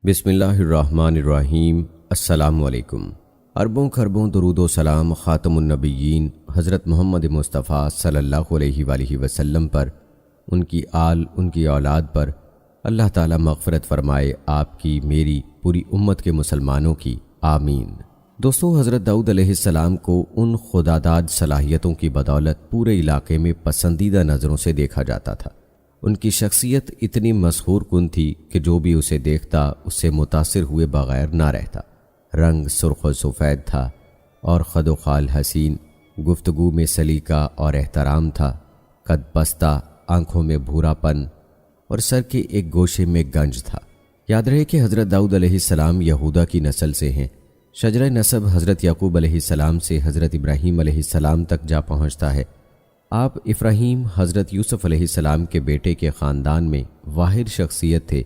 بسم اللہ الرحمن الرحیم۔ السلام علیکم۔ اربوں خربوں درود و سلام خاتم النبیین حضرت محمد مصطفیٰ صلی اللہ علیہ وآلہ وسلم پر، ان کی آل، ان کی اولاد پر اللہ تعالیٰ مغفرت فرمائے، آپ کی، میری، پوری امت کے مسلمانوں کی، آمین۔ دوستو، حضرت داؤد علیہ السلام کو ان خداداد صلاحیتوں کی بدولت پورے علاقے میں پسندیدہ نظروں سے دیکھا جاتا تھا۔ ان کی شخصیت اتنی مسحور کن تھی کہ جو بھی اسے دیکھتا اس سے متاثر ہوئے بغیر نہ رہتا۔ رنگ سرخ و سفید تھا اور خد و خال حسین، گفتگو میں سلیقہ اور احترام تھا، قد بستہ، آنکھوں میں بھورا پن اور سر کے ایک گوشے میں گنج تھا۔ یاد رہے کہ حضرت داؤد علیہ السلام یہودا کی نسل سے ہیں۔ شجرہ نسب حضرت یعقوب علیہ السلام سے حضرت ابراہیم علیہ السلام تک جا پہنچتا ہے۔ آپ افراہیم حضرت یوسف علیہ السلام کے بیٹے کے خاندان میں واحد شخصیت تھے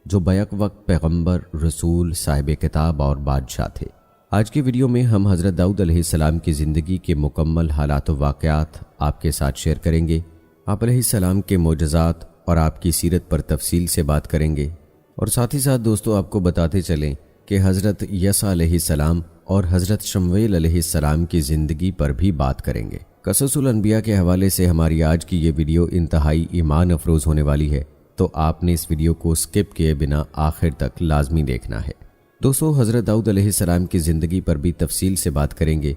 جو بیک وقت پیغمبر، رسول، صاحب کتاب اور بادشاہ تھے۔ آج کی ویڈیو میں ہم حضرت داؤد علیہ السلام کی زندگی کے مکمل حالات و واقعات آپ کے ساتھ شیئر کریں گے۔ آپ علیہ السلام کے معجزات اور آپ کی سیرت پر تفصیل سے بات کریں گے، اور ساتھ ہی ساتھ دوستو آپ کو بتاتے چلیں کہ حضرت یسع علیہ السلام اور حضرت شمویل علیہ السلام کی زندگی پر بھی بات کریں گے۔ قصص الانبیاء کے حوالے سے ہماری آج کی یہ ویڈیو انتہائی ایمان افروز ہونے والی ہے، تو آپ نے اس ویڈیو کو سکپ کیے بنا آخر تک لازمی دیکھنا ہے۔ دوستو، حضرت داؤد علیہ السلام کی زندگی پر بھی تفصیل سے بات کریں گے،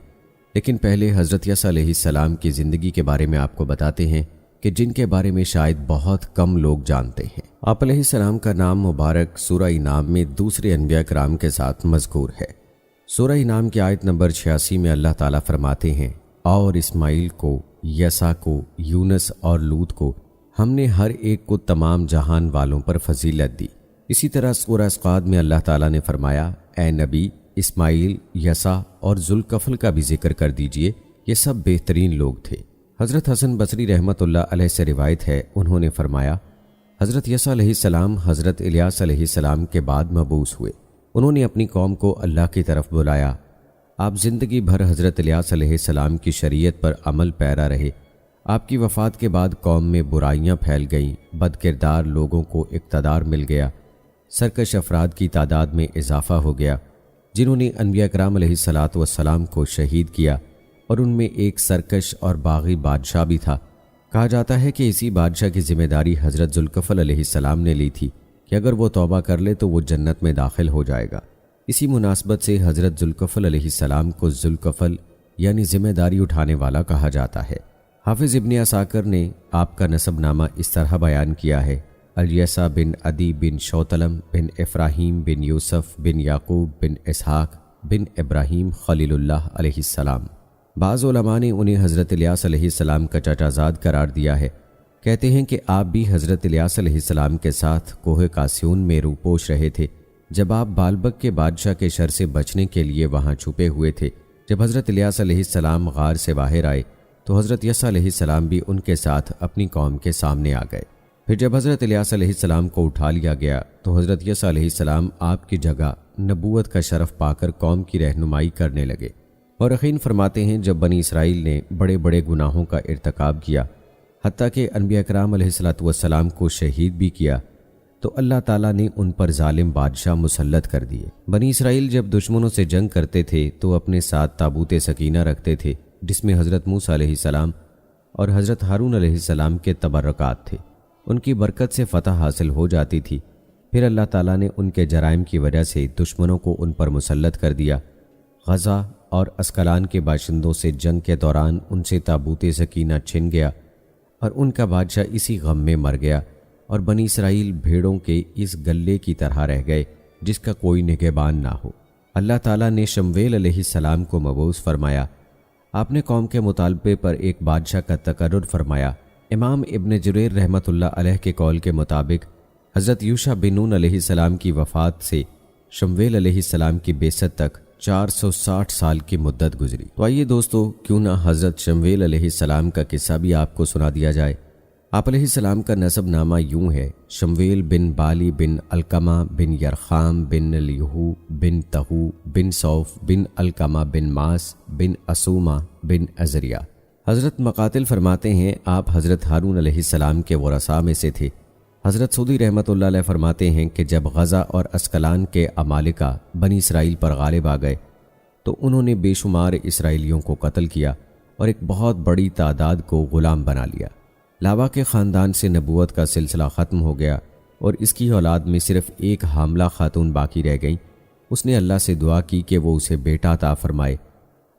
لیکن پہلے حضرت یسع علیہ السلام کی زندگی کے بارے میں آپ کو بتاتے ہیں کہ جن کے بارے میں شاید بہت کم لوگ جانتے ہیں۔ آپ علیہ السلام کا نام مبارک سورہ انعام میں دوسرے انبیاء کرام کے ساتھ مذکور ہے۔ سورہ انعام کی آیت نمبر 86 میں اللہ تعالیٰ فرماتے ہیں، اور اسماعیل کو، یسع کو، یونس اور لوط کو ہم نے ہر ایک کو تمام جہان والوں پر فضیلت دی۔ اسی طرح سورہ صاد میں اللہ تعالیٰ نے فرمایا، اے نبی، اسماعیل، یسع اور ذوالکفل کا بھی ذکر کر دیجئے، یہ سب بہترین لوگ تھے۔ حضرت حسن بصری رحمۃ اللہ علیہ سے روایت ہے، انہوں نے فرمایا، حضرت یسع علیہ السلام حضرت الیاس علیہ السلام کے بعد مبعوث ہوئے۔ انہوں نے اپنی قوم کو اللہ کی طرف بلایا۔ آپ زندگی بھر حضرت الیاس علیہ السلام کی شریعت پر عمل پیرا رہے۔ آپ کی وفات کے بعد قوم میں برائیاں پھیل گئیں، بد کردار لوگوں کو اقتدار مل گیا، سرکش افراد کی تعداد میں اضافہ ہو گیا، جنہوں نے انبیاء کرام علیہ السلام کو شہید کیا، اور ان میں ایک سرکش اور باغی بادشاہ بھی تھا۔ کہا جاتا ہے کہ اسی بادشاہ کی ذمہ داری حضرت ذوالکفل علیہ السلام نے لی تھی کہ اگر وہ توبہ کر لے تو وہ جنت میں داخل ہو جائے گا۔ اسی مناسبت سے حضرت ذوالکفل علیہ السلام کو ذوالکفل یعنی ذمہ داری اٹھانے والا کہا جاتا ہے۔ حافظ ابن عساکر نے آپ کا نسب نامہ اس طرح بیان کیا ہے، الیسع بن عدی بن شوتلم بن افراہیم بن یوسف بن یعقوب بن اسحاق بن ابراہیم خلیل اللہ علیہ السلام۔ بعض علماء نے انہیں حضرت الیاس علیہ السلام کا چچا زاد قرار دیا ہے۔ کہتے ہیں کہ آپ بھی حضرت الیاس علیہ السلام کے ساتھ کوہ قاسیون میں روپوش رہے تھے جب آپ بالبک کے بادشاہ کے شر سے بچنے کے لیے وہاں چھپے ہوئے تھے۔ جب حضرت الیاس علیہ السلام غار سے باہر آئے تو حضرت یسع علیہ السلام بھی ان کے ساتھ اپنی قوم کے سامنے آ گئے۔ پھر جب حضرت الیاس علیہ السلام کو اٹھا لیا گیا تو حضرت یسع علیہ السلام آپ کی جگہ نبوت کا شرف پا کر قوم کی رہنمائی کرنے لگے۔ مورخین فرماتے ہیں، جب بنی اسرائیل نے بڑے بڑے گناہوں کا ارتکاب کیا، حتیٰ کہ انبیاء کرام علیہ السلام کو شہید بھی کیا، تو اللہ تعالیٰ نے ان پر ظالم بادشاہ مسلط کر دیے۔ بنی اسرائیل جب دشمنوں سے جنگ کرتے تھے تو اپنے ساتھ تابوت سکینہ رکھتے تھے، جس میں حضرت موسیٰ علیہ السلام اور حضرت ہارون علیہ السلام کے تبرکات تھے۔ ان کی برکت سے فتح حاصل ہو جاتی تھی۔ پھر اللہ تعالیٰ نے ان کے جرائم کی وجہ سے دشمنوں کو ان پر مسلط کر دیا۔ غزہ اور اسکلان کے باشندوں سے جنگ کے دوران ان سے تابوت سکینہ چھن گیا، اور ان کا بادشاہ اسی غم میں مر گیا، اور بنی اسرائیل بھیڑوں کے اس گلے کی طرح رہ گئے جس کا کوئی نگہبان نہ ہو۔ اللہ تعالیٰ نے شمویل علیہ السلام کو مبعوث فرمایا۔ آپ نے قوم کے مطالبے پر ایک بادشاہ کا تقرر فرمایا۔ امام ابن جریر رحمۃ اللہ علیہ کے قول کے مطابق حضرت یوشع بن نون علیہ السلام کی وفات سے شمویل علیہ السلام کی بعثت تک 460 سال کی مدت گزری۔ تو آئیے دوستو، کیوں نہ حضرت شمویل علیہ السلام کا قصہ بھی آپ کو سنا دیا جائے۔ آپ علیہ السلام کا نسب نامہ یوں ہے، شمویل بن بالی بن القمہ بن یرخام بن لیہو بن تہو بن صوف بن القمہ بن ماس بن اسومہ بن ازریہ۔ حضرت مقاتل فرماتے ہیں، آپ حضرت ہارون علیہ السلام کے ورثاء میں سے تھے۔ حضرت سودی رحمۃ اللہ علیہ فرماتے ہیں کہ جب غزہ اور اسقلان کے عمالقہ بنی اسرائیل پر غالب آ گئے تو انہوں نے بے شمار اسرائیلیوں کو قتل کیا اور ایک بہت بڑی تعداد کو غلام بنا لیا۔ لاوا کے خاندان سے نبوت کا سلسلہ ختم ہو گیا اور اس کی اولاد میں صرف ایک حاملہ خاتون باقی رہ گئیں۔ اس نے اللہ سے دعا کی کہ وہ اسے بیٹا عطا فرمائے۔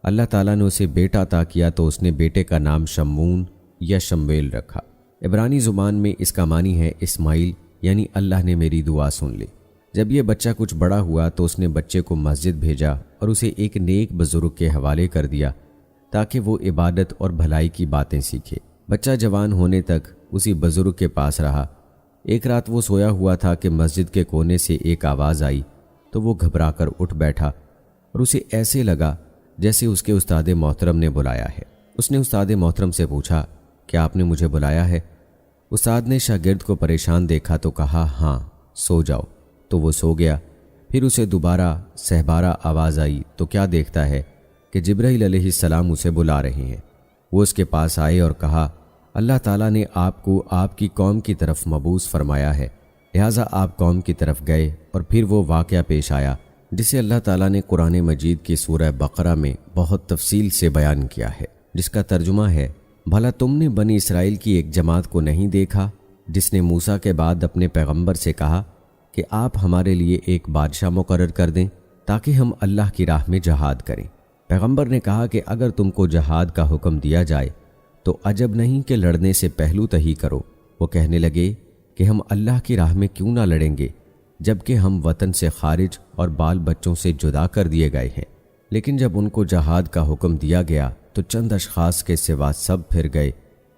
اللہ تعالیٰ نے اسے بیٹا عطا کیا تو اس نے بیٹے کا نام شمعون یا شمویل رکھا۔ عبرانی زبان میں اس کا معنی ہے اسماعیل، یعنی اللہ نے میری دعا سن لی۔ جب یہ بچہ کچھ بڑا ہوا تو اس نے بچے کو مسجد بھیجا اور اسے ایک نیک بزرگ کے حوالے کر دیا تاکہ وہ عبادت اور بھلائی کی باتیں سیکھے۔ بچہ جوان ہونے تک اسی بزرگ کے پاس رہا۔ ایک رات وہ سویا ہوا تھا کہ مسجد کے کونے سے ایک آواز آئی تو وہ گھبرا کر اٹھ بیٹھا اور اسے ایسے لگا جیسے اس کے استاد محترم نے بلایا ہے۔ اس نے استاد محترم سے پوچھا، کیا آپ نے مجھے بلایا ہے؟ استاد نے شاگرد کو پریشان دیکھا تو کہا، ہاں سو جاؤ۔ تو وہ سو گیا۔ پھر اسے دوبارہ سہبارہ آواز آئی تو کیا دیکھتا ہے کہ جبرائیل علیہ السلام اسے بلا رہے ہیں۔ وہ اس کے پاس آئے اور کہا، اللہ تعالیٰ نے آپ کو آپ کی قوم کی طرف مبعوث فرمایا ہے، لہٰذا آپ قوم کی طرف گئے۔ اور پھر وہ واقعہ پیش آیا جسے اللہ تعالیٰ نے قرآن مجید کی سورہ بقرہ میں بہت تفصیل سے بیان کیا ہے، جس کا ترجمہ ہے، بھلا تم نے بنی اسرائیل کی ایک جماعت کو نہیں دیکھا جس نے موسیٰ کے بعد اپنے پیغمبر سے کہا کہ آپ ہمارے لیے ایک بادشاہ مقرر کر دیں تاکہ ہم اللہ کی راہ میں جہاد کریں۔ پیغمبر نے کہا کہ اگر تم کو جہاد کا حکم دیا جائے تو عجب نہیں کہ لڑنے سے پہلو تہی کرو۔ وہ کہنے لگے کہ ہم اللہ کی راہ میں کیوں نہ لڑیں گے جبکہ ہم وطن سے خارج اور بال بچوں سے جدا کر دیے گئے ہیں۔ لیکن جب ان کو جہاد کا حکم دیا گیا تو چند اشخاص کے سوا سب پھر گئے،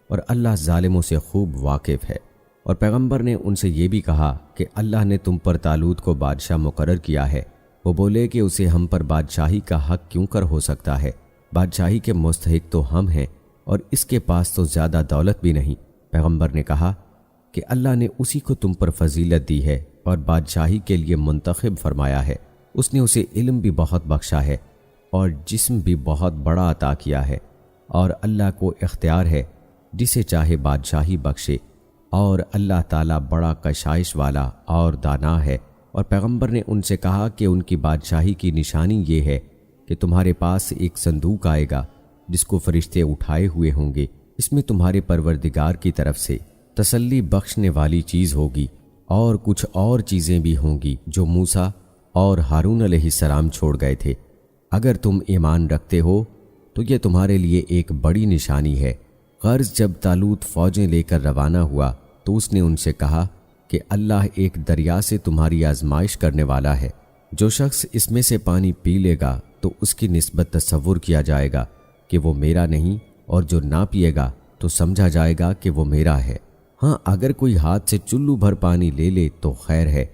اور اللہ ظالموں سے خوب واقف ہے۔ اور پیغمبر نے ان سے یہ بھی کہا کہ اللہ نے تم پر طالوت کو بادشاہ مقرر کیا ہے۔ وہ بولے کہ اسے ہم پر بادشاہی کا حق کیوں کر ہو سکتا ہے؟ بادشاہی کے مستحق تو ہم ہیں اور اس کے پاس تو زیادہ دولت بھی نہیں۔ پیغمبر نے کہا کہ اللہ نے اسی کو تم پر فضیلت دی ہے اور بادشاہی کے لیے منتخب فرمایا ہے۔ اس نے اسے علم بھی بہت بخشا ہے اور جسم بھی بہت بڑا عطا کیا ہے، اور اللہ کو اختیار ہے جسے چاہے بادشاہی بخشے، اور اللہ تعالیٰ بڑا کشائش والا اور دانا ہے۔ اور پیغمبر نے ان سے کہا کہ ان کی بادشاہی کی نشانی یہ ہے کہ تمہارے پاس ایک صندوق آئے گا جس کو فرشتے اٹھائے ہوئے ہوں گے، اس میں تمہارے پروردگار کی طرف سے تسلی بخشنے والی چیز ہوگی، اور کچھ اور چیزیں بھی ہوں گی جو موسیٰ اور ہارون علیہ السلام چھوڑ گئے تھے۔ اگر تم ایمان رکھتے ہو تو یہ تمہارے لیے ایک بڑی نشانی ہے۔ غرض جب طالوت فوجیں لے کر روانہ ہوا تو اس نے ان سے کہا کہ اللہ ایک دریا سے تمہاری آزمائش کرنے والا ہے، جو شخص اس میں سے پانی پی لے گا تو اس کی نسبت تصور کیا جائے گا کہ وہ میرا نہیں، اور جو نہ پیے گا تو سمجھا جائے گا کہ وہ میرا ہے۔ ہاں اگر کوئی ہاتھ سے چلو بھر پانی لے لے تو خیر ہے۔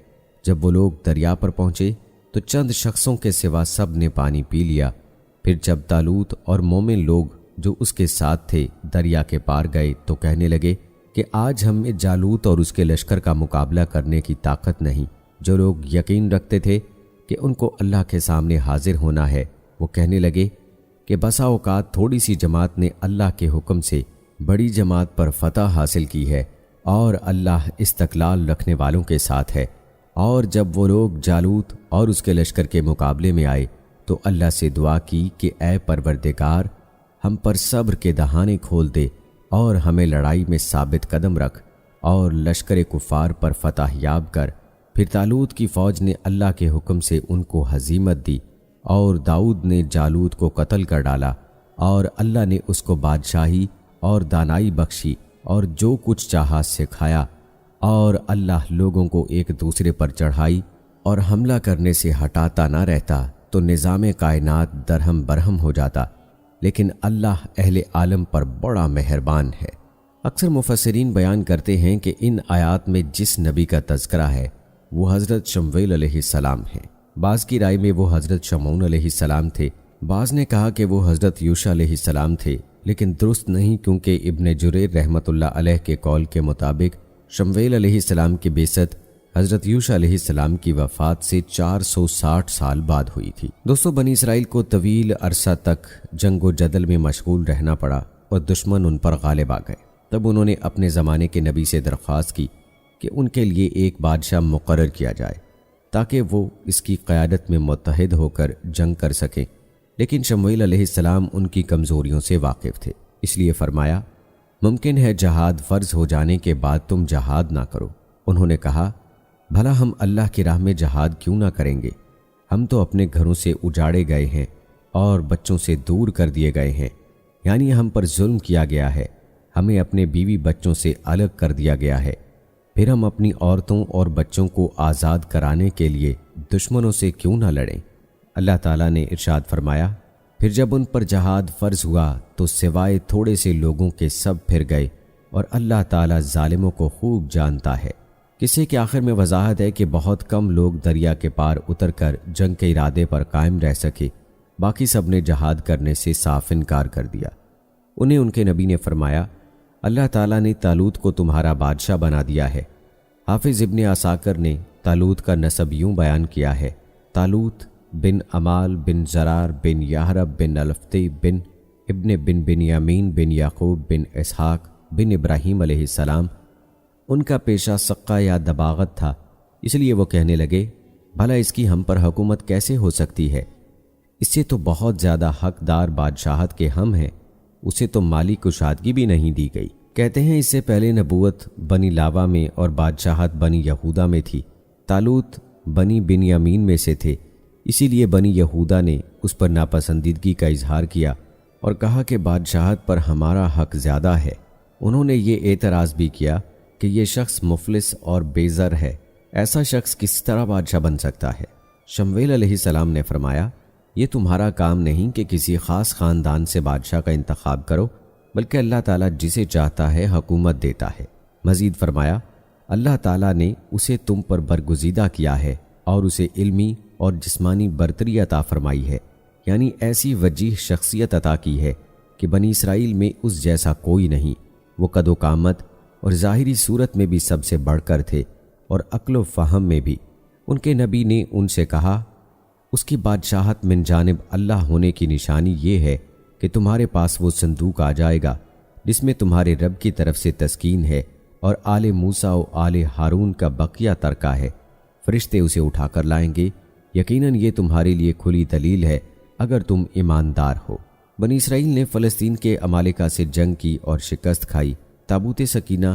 جب وہ لوگ دریا پر پہنچے تو چند شخصوں کے سوا سب نے پانی پی لیا۔ پھر جب طالوت اور مومن لوگ جو اس کے ساتھ تھے دریا کے پار گئے تو کہنے لگے کہ آج ہم میں جالوت اور اس کے لشکر کا مقابلہ کرنے کی طاقت نہیں۔ جو لوگ یقین رکھتے تھے کہ ان کو اللہ کے سامنے حاضر ہونا ہے، وہ کہنے لگے کہ بسا اوقات تھوڑی سی جماعت نے اللہ کے حکم سے بڑی جماعت پر فتح حاصل کی ہے، اور اللہ استقلال رکھنے والوں کے ساتھ ہے۔ اور جب وہ لوگ جالوت اور اس کے لشکر کے مقابلے میں آئے تو اللہ سے دعا کی کہ اے پروردگار، ہم پر صبر کے دہانے کھول دے اور ہمیں لڑائی میں ثابت قدم رکھ اور لشکر کفار پر فتح یاب کر۔ پھر طالوت کی فوج نے اللہ کے حکم سے ان کو ہزیمت دی، اور داؤد نے جالوت کو قتل کر ڈالا، اور اللہ نے اس کو بادشاہی اور دانائی بخشی اور جو کچھ چاہا سکھایا، اور اللہ لوگوں کو ایک دوسرے پر چڑھائی اور حملہ کرنے سے ہٹاتا نہ رہتا تو نظام کائنات درہم برہم ہو جاتا، لیکن اللہ اہل عالم پر بڑا مہربان ہے۔ اکثر مفسرین بیان کرتے ہیں کہ ان آیات میں جس نبی کا تذکرہ ہے وہ حضرت شمویل علیہ السلام ہیں۔ بعض کی رائے میں وہ حضرت شمعون علیہ السلام تھے، بعض نے کہا کہ وہ حضرت یوشع علیہ السلام تھے، لیکن درست نہیں، کیونکہ ابن جریر رحمۃ اللہ علیہ کے قول کے مطابق شمویل علیہ السلام کی بعثت حضرت یوشع علیہ السلام کی وفات سے 460 سال بعد ہوئی تھی۔ دوستو، بنی اسرائیل کو طویل عرصہ تک جنگ و جدل میں مشغول رہنا پڑا اور دشمن ان پر غالب آ گئے۔ تب انہوں نے اپنے زمانے کے نبی سے درخواست کی کہ ان کے لیے ایک بادشاہ مقرر کیا جائے تاکہ وہ اس کی قیادت میں متحد ہو کر جنگ کر سکیں، لیکن شموئیل علیہ السلام ان کی کمزوریوں سے واقف تھے، اس لیے فرمایا ممکن ہے جہاد فرض ہو جانے کے بعد تم جہاد نہ کرو۔ انہوں نے کہا بھلا ہم اللہ کی راہ میں جہاد کیوں نہ کریں گے؟ ہم تو اپنے گھروں سے اجاڑے گئے ہیں اور بچوں سے دور کر دیے گئے ہیں، یعنی ہم پر ظلم کیا گیا ہے، ہمیں اپنے بیوی بچوں سے الگ کر دیا گیا ہے، پھر ہم اپنی عورتوں اور بچوں کو آزاد کرانے کے لیے دشمنوں سے کیوں نہ لڑیں؟ اللہ تعالیٰ نے ارشاد فرمایا پھر جب ان پر جہاد فرض ہوا تو سوائے تھوڑے سے لوگوں کے سب پھر گئے، اور اللہ تعالیٰ ظالموں کو خوب جانتا ہے۔ قصے کے آخر میں وضاحت ہے کہ بہت کم لوگ دریا کے پار اتر کر جنگ کے ارادے پر قائم رہ سکے، باقی سب نے جہاد کرنے سے صاف انکار کر دیا۔ انہیں ان کے نبی نے فرمایا اللہ تعالیٰ نے طالوت کو تمہارا بادشاہ بنا دیا ہے۔ حافظ ابن عساکر نے طالوت کا نسب یوں بیان کیا ہے، طالوت بن عمال بن زرار بن یحرب بن الفتی بن ابن بنیامین بن یعقوب بن اسحاق بن ابراہیم علیہ السلام۔ ان کا پیشہ سقہ یا دباغت تھا، اس لیے وہ کہنے لگے بھلا اس کی ہم پر حکومت کیسے ہو سکتی ہے؟ اس سے تو بہت زیادہ حقدار بادشاہت کے ہم ہیں، اسے تو مالی کشادگی بھی نہیں دی گئی۔ کہتے ہیں اس سے پہلے نبوت بنی لاوا میں اور بادشاہت بنی یہودا میں تھی۔ طالوت بنی بنیامین میں سے تھے، اسی لیے بنی یہودا نے اس پر ناپسندیدگی کا اظہار کیا اور کہا کہ بادشاہت پر ہمارا حق زیادہ ہے۔ انہوں نے یہ اعتراض بھی کیا کہ یہ شخص مفلس اور بے زر ہے، ایسا شخص کس طرح بادشاہ بن سکتا ہے؟ شموئیل علیہ السلام نے فرمایا یہ تمہارا کام نہیں کہ کسی خاص خاندان سے بادشاہ کا انتخاب کرو، بلکہ اللہ تعالیٰ جسے چاہتا ہے حکومت دیتا ہے۔ مزید فرمایا اللہ تعالیٰ نے اسے تم پر برگزیدہ کیا ہے اور اسے علمی اور جسمانی برتری عطا فرمائی ہے، یعنی ایسی وجیح شخصیت عطا کی ہے کہ بنی اسرائیل میں اس جیسا کوئی نہیں۔ وہ قد و قامت اور ظاہری صورت میں بھی سب سے بڑھ کر تھے اور عقل و فہم میں بھی۔ ان کے نبی نے ان سے کہا اس کی بادشاہت من جانب اللہ ہونے کی نشانی یہ ہے کہ تمہارے پاس وہ صندوق آ جائے گا جس میں تمہارے رب کی طرف سے تسکین ہے اور آل موسیٰ و آل ہارون کا بقیہ ترکہ ہے، فرشتے اسے اٹھا کر لائیں گے، یقیناً یہ تمہارے لیے کھلی دلیل ہے اگر تم ایماندار ہو۔ بنی اسرائیل نے فلسطین کے عمالقہ سے جنگ کی اور شکست کھائی۔ تابوت سکینہ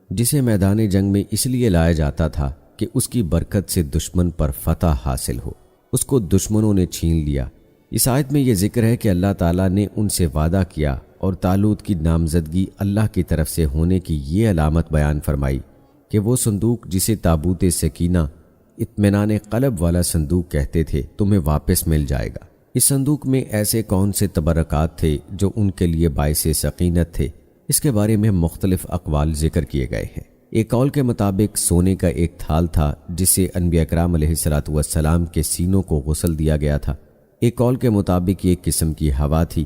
جسے میدان جنگ میں اس لیے لایا جاتا تھا کہ اس کی برکت سے دشمن پر فتح حاصل ہو، اس کو دشمنوں نے چھین لیا۔ اس آیت میں یہ ذکر ہے کہ اللہ تعالیٰ نے ان سے وعدہ کیا اور طالوت کی نامزدگی اللہ کی طرف سے ہونے کی یہ علامت بیان فرمائی کہ وہ صندوق جسے تابوت سکینہ اطمینان قلب والا صندوق کہتے تھے تمہیں واپس مل جائے گا۔ اس صندوق میں ایسے کون سے تبرکات تھے جو ان کے لیے باعث سکینت تھے، اس کے بارے میں مختلف اقوال ذکر کیے گئے ہیں۔ ایک قول کے مطابق سونے کا ایک تھال تھا جسے انبیاء کرام علیہ السلام کے سینوں کو غسل دیا گیا تھا۔ ایک قول کے مطابق ایک قسم کی ہوا تھی۔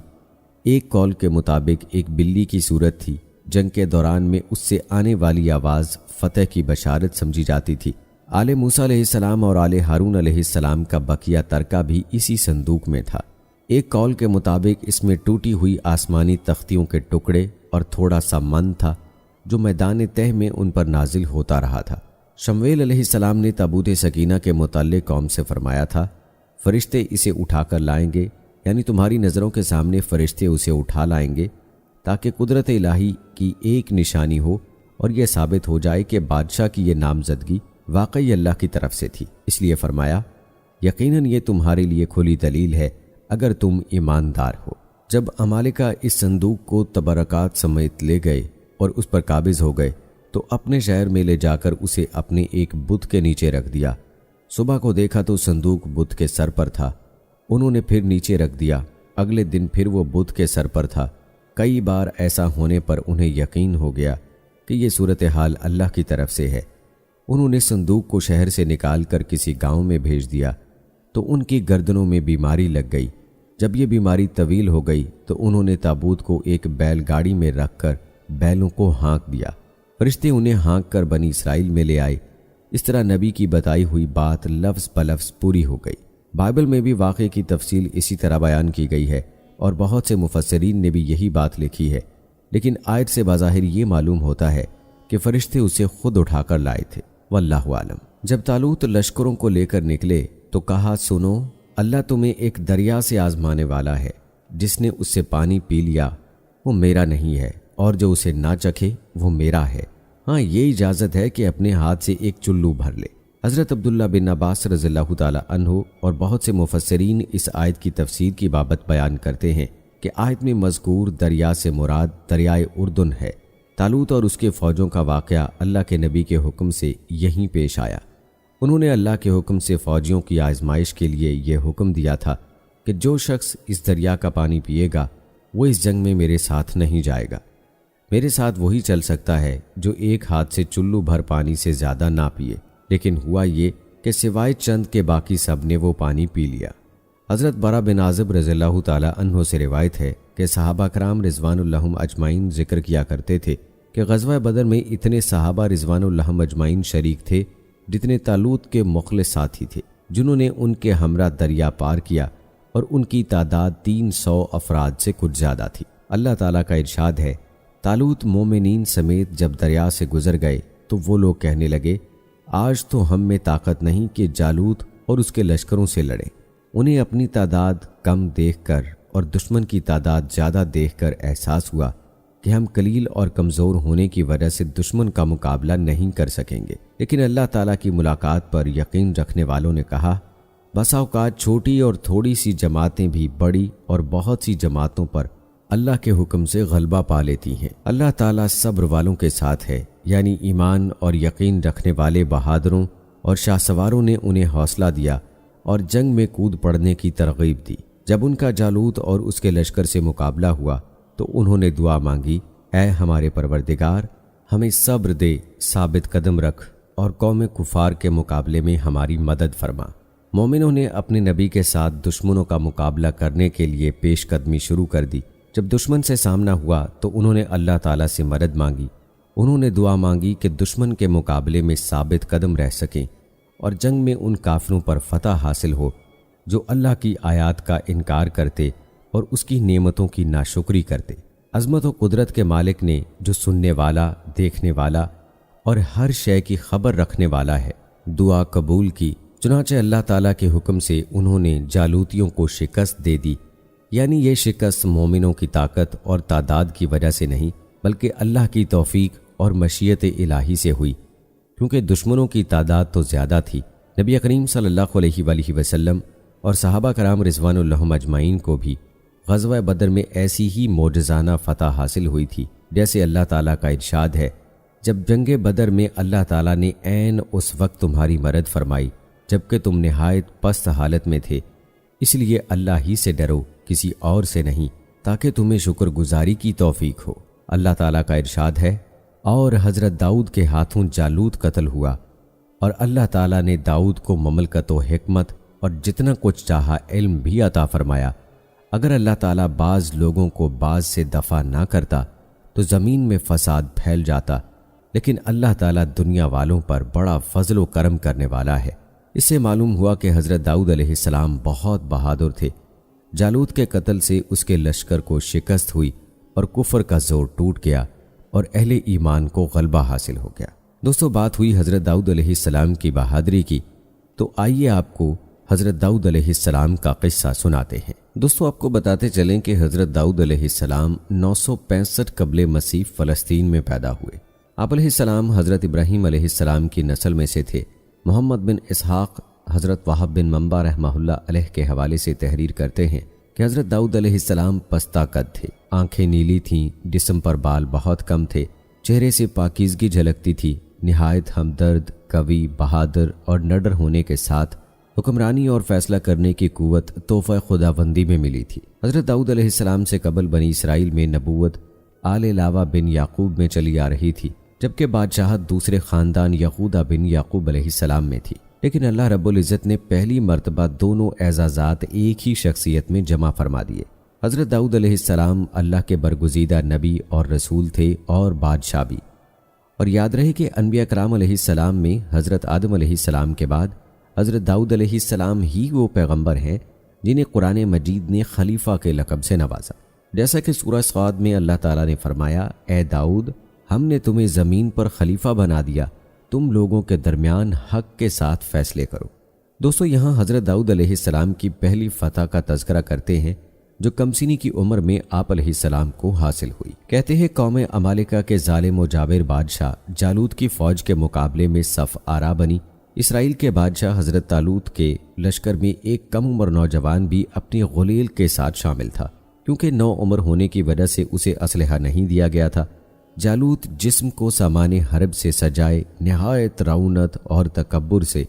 ایک قول کے مطابق ایک بلی کی صورت تھی۔ جنگ کے دوران میں اس سے آنے والی آواز فتح کی بشارت سمجھی جاتی تھی۔ آل موسیٰ علیہ السلام اور آل ہارون علیہ السلام کا بقیہ ترکہ بھی اسی صندوق میں تھا۔ ایک قول کے مطابق اس میں ٹوٹی ہوئی آسمانی تختیوں کے ٹکڑے اور تھوڑا سا من تھا جو میدان تہ میں ان پر نازل ہوتا رہا تھا۔ شموئیل علیہ السلام نے تابوت سکینہ کے متعلق قوم سے فرمایا تھا فرشتے اسے اٹھا کر لائیں گے، یعنی تمہاری نظروں کے سامنے فرشتے اسے اٹھا لائیں گے تاکہ قدرت الہی کی ایک نشانی ہو اور یہ ثابت ہو جائے کہ بادشاہ کی یہ نامزدگی واقعی اللہ کی طرف سے تھی۔ اس لیے فرمایا یقیناً یہ تمہارے لیے کھلی دلیل ہے اگر تم ایماندار ہو۔ جب عمالقہ اس صندوق کو تبرکات سمیت لے گئے اور اس پر قابض ہو گئے تو اپنے شہر میں لے جا کر اسے اپنے ایک بت کے نیچے رکھ دیا۔ صبح کو دیکھا تو صندوق بت کے سر پر تھا، انہوں نے پھر نیچے رکھ دیا۔ اگلے دن پھر وہ بت کے سر پر تھا۔ کئی بار ایسا ہونے پر انہیں یقین ہو گیا کہ یہ صورتحال اللہ کی طرف سے ہے۔ انہوں نے صندوق کو شہر سے نکال کر کسی گاؤں میں بھیج دیا تو ان کی گردنوں میں بیماری لگ گئی۔ جب یہ بیماری طویل ہو گئی تو انہوں نے تابوت کو ایک بیل گاڑی میں رکھ کر بیلوں کو ہانک دیا۔ فرشتے انہیں ہانک کر بنی اسرائیل میں لے آئے۔ اس طرح نبی کی بتائی ہوئی بات لفظ بلفظ پوری ہو گئی۔ بائبل میں بھی واقعے کی تفصیل اسی طرح بیان کی گئی ہے اور بہت سے مفسرین نے بھی یہی بات لکھی ہے، لیکن آیت سے بظاہر یہ معلوم ہوتا ہے کہ فرشتے اسے خود اٹھا کر لائے تھے، واللہ عالم۔ جب طالوت لشکروں کو لے کر نکلے تو کہا، سنو، اللہ تمہیں ایک دریا سے آزمانے والا ہے، جس نے اس سے پانی پی لیا وہ میرا نہیں ہے، اور جو اسے نہ چکھے وہ میرا ہے۔ ہاں، یہ اجازت ہے کہ اپنے ہاتھ سے ایک چلو بھر لے۔ حضرت عبداللہ بن عباس رضی اللہ تعالی عنہ اور بہت سے مفسرین اس آیت کی تفسیر کی بابت بیان کرتے ہیں کہ آیت میں مذکور دریا سے مراد دریائے اردن ہے۔ طالوت اور اس کے فوجوں کا واقعہ اللہ کے نبی کے حکم سے یہیں پیش آیا۔ انہوں نے اللہ کے حکم سے فوجیوں کی آزمائش کے لیے یہ حکم دیا تھا کہ جو شخص اس دریا کا پانی پیے گا وہ اس جنگ میں میرے ساتھ نہیں جائے گا۔ میرے ساتھ وہی چل سکتا ہے جو ایک ہاتھ سے چلو بھر پانی سے زیادہ نہ پیے، لیکن ہوا یہ کہ سوائے چند کے باقی سب نے وہ پانی پی لیا۔ حضرت برا بن عازب رضی اللہ تعالی عنہ سے روایت ہے کہ صحابہ کرام رضوان اللہ اجمعین ذکر کیا کرتے تھے کہ غزوہ بدر میں اتنے صحابہ رضوان اللہ اجمعین شریک تھے جتنے طالوت کے مخلص ساتھی تھے، جنہوں نے ان کے ہمراہ دریا پار کیا، اور ان کی تعداد 300 افراد سے کچھ زیادہ تھی۔ اللہ تعالیٰ کا ارشاد ہے، طالوت مومنین سمیت جب دریا سے گزر گئے تو وہ لوگ کہنے لگے، آج تو ہم میں طاقت نہیں کہ جالوت اور اس کے لشکروں سے لڑیں۔ انہیں اپنی تعداد کم دیکھ کر اور دشمن کی تعداد زیادہ دیکھ کر احساس ہوا کہ ہم قلیل اور کمزور ہونے کی وجہ سے دشمن کا مقابلہ نہیں کر سکیں گے۔ لیکن اللہ تعالیٰ کی ملاقات پر یقین رکھنے والوں نے کہا، بسا اوقات چھوٹی اور تھوڑی سی جماعتیں بھی بڑی اور بہت سی جماعتوں پر اللہ کے حکم سے غلبہ پا لیتی ہیں۔ اللہ تعالیٰ صبر والوں کے ساتھ ہے، یعنی ایمان اور یقین رکھنے والے بہادروں اور شاہ سواروں نے انہیں حوصلہ دیا اور جنگ میں کود پڑنے کی ترغیب دی۔ جب ان کا جالوت اور اس کے لشکر سے مقابلہ ہوا تو انہوں نے دعا مانگی، اے ہمارے پروردگار، ہمیں صبر دے، ثابت قدم رکھ اور قوم کفار کے مقابلے میں ہماری مدد فرما۔ مومنوں نے اپنے نبی کے ساتھ دشمنوں کا مقابلہ کرنے کے لیے پیش قدمی شروع کر دی۔ جب دشمن سے سامنا ہوا تو انہوں نے اللہ تعالیٰ سے مدد مانگی۔ انہوں نے دعا مانگی کہ دشمن کے مقابلے میں ثابت قدم رہ سکیں اور جنگ میں ان کافروں پر فتح حاصل ہو جو اللہ کی آیات کا انکار کرتے اور اس کی نعمتوں کی ناشکری کرتے۔ عظمت و قدرت کے مالک نے، جو سننے والا، دیکھنے والا اور ہر شے کی خبر رکھنے والا ہے، دعا قبول کی۔ چنانچہ اللہ تعالیٰ کے حکم سے انہوں نے جالوتیوں کو شکست دے دی، یعنی یہ شکست مومنوں کی طاقت اور تعداد کی وجہ سے نہیں بلکہ اللہ کی توفیق اور مشیت الہی سے ہوئی، کیونکہ دشمنوں کی تعداد تو زیادہ تھی۔ نبی کریم صلی اللہ علیہ وآلہ وسلم اور صحابہ کرام رضوان اللہ اجمعین کو بھی غزوہ بدر میں ایسی ہی معجزانہ فتح حاصل ہوئی تھی، جیسے اللہ تعالیٰ کا ارشاد ہے، جب جنگ بدر میں اللہ تعالیٰ نے عین اس وقت تمہاری مدد فرمائی جبکہ تم نہایت پست حالت میں تھے، اس لیے اللہ ہی سے ڈرو، کسی اور سے نہیں، تاکہ تمہیں شکر گزاری کی توفیق ہو۔ اللہ تعالیٰ کا ارشاد ہے، اور حضرت داؤد کے ہاتھوں جالوت قتل ہوا، اور اللہ تعالیٰ نے داؤد کو مملکت و حکمت اور جتنا کچھ چاہا علم بھی عطا فرمایا۔ اگر اللہ تعالیٰ بعض لوگوں کو بعض سے دفع نہ کرتا تو زمین میں فساد پھیل جاتا، لیکن اللہ تعالیٰ دنیا والوں پر بڑا فضل و کرم کرنے والا ہے۔ اس سے معلوم ہوا کہ حضرت داؤد علیہ السلام بہت بہادر تھے۔ جالوت کے قتل سے اس کے لشکر کو شکست ہوئی اور کفر کا زور ٹوٹ گیا اور اہل ایمان کو غلبہ حاصل ہو گیا۔ دوستو، بات ہوئی حضرت داؤد علیہ السلام کی بہادری کی، تو آئیے آپ کو حضرت داؤد علیہ السلام کا قصہ سناتے ہیں۔ دوستو، آپ کو بتاتے چلیں کہ حضرت داؤد علیہ السلام 965 قبل مسیح فلسطین میں پیدا ہوئے۔ آپ علیہ السلام حضرت ابراہیم علیہ السلام کی نسل میں سے تھے۔ محمد بن اسحاق حضرت وہب بن منبع رحمہ اللہ علیہ کے حوالے سے تحریر کرتے ہیں کہ حضرت داؤد علیہ السلام پستہ قد تھے، آنکھیں نیلی تھیں، جسم پر بال بہت کم تھے، چہرے سے پاکیزگی جھلکتی تھی، نہایت ہمدرد، قوی، بہادر اور نڈر ہونے کے ساتھ حکمرانی اور فیصلہ کرنے کی قوت تحفہ خداوندی میں ملی تھی۔ حضرت داؤد علیہ السلام سے قبل بنی اسرائیل میں نبوت آل لاوا بن یعقوب میں چلی آ رہی تھی، جبکہ بادشاہت دوسرے خاندان یہودا بن یعقوب علیہ السلام میں تھی، لیکن اللہ رب العزت نے پہلی مرتبہ دونوں اعزازات ایک ہی شخصیت میں جمع فرما دیے۔ حضرت داؤد علیہ السلام اللہ کے برگزیدہ نبی اور رسول تھے اور بادشاہ بھی۔ اور یاد رہے کہ انبیاء کرام علیہ السلام میں حضرت آدم علیہ السلام کے بعد حضرت داؤد علیہ السلام ہی وہ پیغمبر ہیں جنہیں قرآن مجید نے خلیفہ کے لقب سے نوازا۔ جیسا کہ سورہ صاد میں اللہ تعالیٰ نے فرمایا، اے داؤد، ہم نے تمہیں زمین پر خلیفہ بنا دیا، تم لوگوں کے درمیان حق کے ساتھ فیصلے کرو۔ دوستو، یہاں حضرت داؤد علیہ السلام کی پہلی فتح کا تذکرہ کرتے ہیں جو کم سنی کی عمر میں آپ علیہ السلام کو حاصل ہوئی۔ کہتے ہیں قوم عمالقہ کے ظالم و جابر بادشاہ جالوت کی فوج کے مقابلے میں صف آرا بنی۔ اسرائیل کے بادشاہ حضرت طالوت کے لشکر میں ایک کم عمر نوجوان بھی اپنی غلیل کے ساتھ شامل تھا، کیونکہ نو عمر ہونے کی وجہ سے اسے اسلحہ نہیں دیا گیا تھا۔ جالوت جسم کو سامان حرب سے سجائے نہایت رعونت اور تکبر سے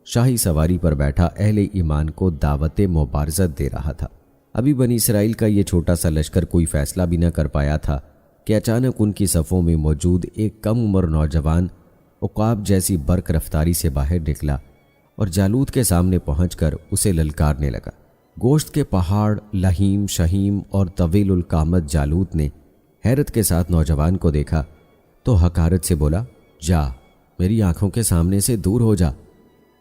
شاہی سواری پر بیٹھا اہل ایمان کو دعوت مبارزت دے رہا تھا۔ ابھی بنی اسرائیل کا یہ چھوٹا سا لشکر کوئی فیصلہ بھی نہ کر پایا تھا کہ اچانک ان کی صفوں میں موجود ایک کم عمر نوجوان عقاب جیسی برق رفتاری سے باہر نکلا اور جالوت کے سامنے پہنچ کر اسے للکارنے لگا۔ گوشت کے پہاڑ لہیم شہیم اور طویل القامت جالوت نے حیرت کے ساتھ نوجوان کو دیکھا تو حقارت سے بولا، جا، میری آنکھوں کے سامنے سے دور ہو جا،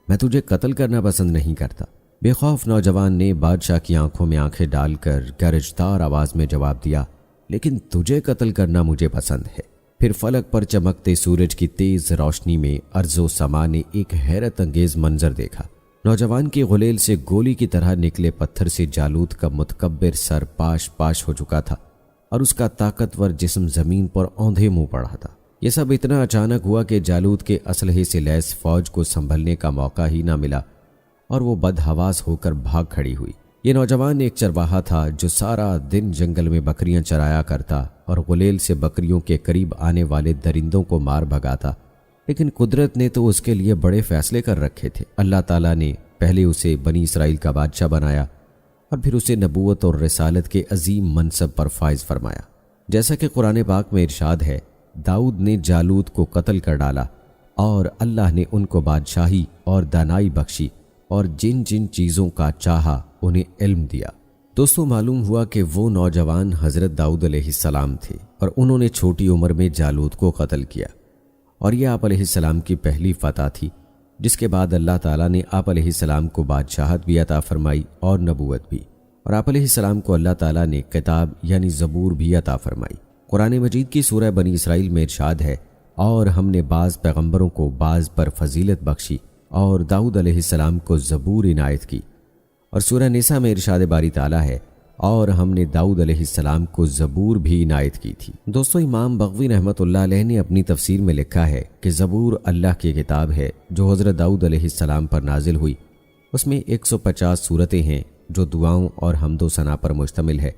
میں تجھے قتل کرنا پسند نہیں کرتا۔ بے خوف نوجوان نے بادشاہ کی آنکھوں میں آنکھیں ڈال کر گرجدار آواز میں جواب دیا، لیکن تجھے قتل کرنا مجھے پسند ہے۔ پھر فلک پر چمکتے سورج کی تیز روشنی میں ارض و سما نے ایک حیرت انگیز منظر دیکھا۔ نوجوان کی غلیل سے گولی کی طرح نکلے پتھر سے جالوت کا متکبر سر پاش پاش ہو چکا تھا اور اس کا طاقتور جسم زمین پر اوندھے منہ پڑا تھا۔ یہ سب اتنا اچانک ہوا کہ جالوت کے اسلحے سے لیس فوج کو سنبھلنے کا موقع ہی نہ ملا اور وہ بدحواس ہو کر بھاگ کھڑی ہوئی۔ یہ نوجوان ایک چرواہا تھا جو سارا دن جنگل میں بکریاں چرایا کرتا اور غلیل سے بکریوں کے قریب آنے والے درندوں کو مار بھگاتا، لیکن قدرت نے تو اس کے لیے بڑے فیصلے کر رکھے تھے۔ اللہ تعالیٰ نے پہلے اسے بنی اسرائیل کا بادشاہ بنایا اور پھر اسے نبوت اور رسالت کے عظیم منصب پر فائز فرمایا۔ جیسا کہ قرآن پاک میں ارشاد ہے، داؤد نے جالوت کو قتل کر ڈالا اور اللہ نے ان کو بادشاہی اور دانائی بخشی اور جن جن چیزوں کا چاہا انہیں علم دیا۔ دوستوں، معلوم ہوا کہ وہ نوجوان حضرت داؤد علیہ السلام تھے اور انہوں نے چھوٹی عمر میں جالوت کو قتل کیا، اور یہ آپ علیہ السلام کی پہلی فتح تھی، جس کے بعد اللہ تعالیٰ نے آپ علیہ السلام کو بادشاہت بھی عطا فرمائی اور نبوت بھی، اور آپ علیہ السلام کو اللہ تعالیٰ نے کتاب یعنی زبور بھی عطا فرمائی۔ قرآن مجید کی سورہ بنی اسرائیل میں ارشاد ہے، اور ہم نے بعض پیغمبروں کو بعض پر فضیلت بخشی اور داؤد علیہ السلام کو زبور عنایت کی۔ اور سورہ نساء میں ارشاد باری تعالیٰ ہے، اور ہم نے داؤد علیہ السلام کو زبور بھی عنایت کی تھی۔ دوستو، امام بغوی رحمۃ اللہ علیہ نے اپنی تفسیر میں لکھا ہے کہ زبور اللہ کی کتاب ہے جو حضرت داؤد علیہ السلام پر نازل ہوئی۔ اس میں 150 سورتیں ہیں جو دعاؤں اور حمد و ثنا پر مشتمل ہے،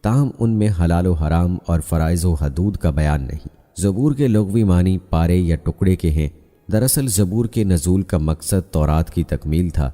تاہم ان میں حلال و حرام اور فرائض و حدود کا بیان نہیں۔ زبور کے لغوی معنی پارے یا ٹکڑے کے ہیں۔ دراصل زبور کے نزول کا مقصد تورات کی تکمیل تھا،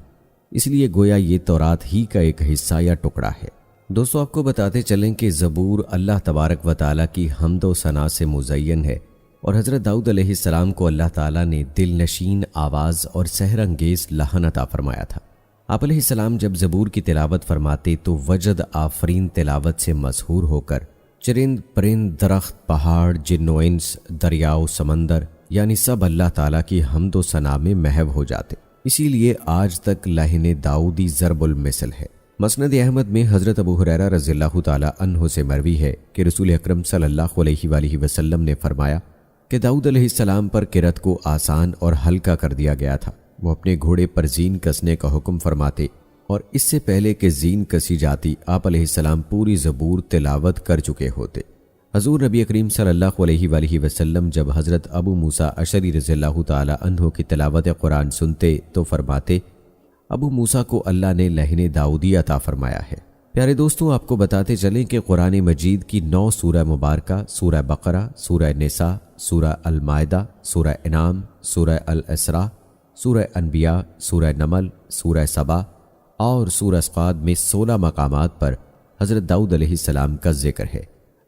اس لیے گویا یہ تورات ہی کا ایک حصہ یا ٹکڑا ہے۔ دوستو، آپ کو بتاتے چلیں کہ زبور اللہ تبارک و تعالیٰ کی حمد و ثنا سے مزین ہے، اور حضرت داؤد علیہ السلام کو اللہ تعالیٰ نے دل نشین آواز اور سحر انگیز لحن عطا فرمایا تھا۔ آپ علیہ السلام جب زبور کی تلاوت فرماتے تو وجد آفرین تلاوت سے مسحور ہو کر چرند پرند درخت پہاڑ جن و انس دریاؤ سمندر یعنی سب اللہ تعالیٰ کی حمد و ثنا میں محو ہو جاتے۔ اسی لیے آج تک لحن داؤدی ضرب المثل ہے۔ مسند احمد میں حضرت ابو ہریرہ رضی اللہ تعالیٰ عنہ سے مروی ہے کہ رسول اکرم صلی اللہ علیہ وآلہ وسلم نے فرمایا کہ داؤد علیہ السلام پر قرأت کو آسان اور ہلکا کر دیا گیا تھا۔ وہ اپنے گھوڑے پر زین کسنے کا حکم فرماتے، اور اس سے پہلے کہ زین کسی جاتی آپ علیہ السلام پوری زبور تلاوت کر چکے ہوتے۔ حضور نبی کریم صلی اللہ علیہ وآلہ وسلم جب حضرت ابو موسیٰ اشعری رضی اللہ تعالیٰ عنہ کی تلاوت قرآن سنتے تو فرماتے، ابو موسیٰ کو اللہ نے لحن داؤدی عطا فرمایا ہے۔ پیارے دوستو، آپ کو بتاتے چلیں کہ قرآن مجید کی 9 سورہ مبارکہ، سورہ بقرہ، سورہ نساء، سورہ المائدہ، سورہ انعام، سورہ الاسراء، سورہ انبیاء، سورہ نمل، سورہ سبا اور سورہ صاد میں 16 مقامات پر حضرت داؤد علیہ السلام کا ذکر ہے۔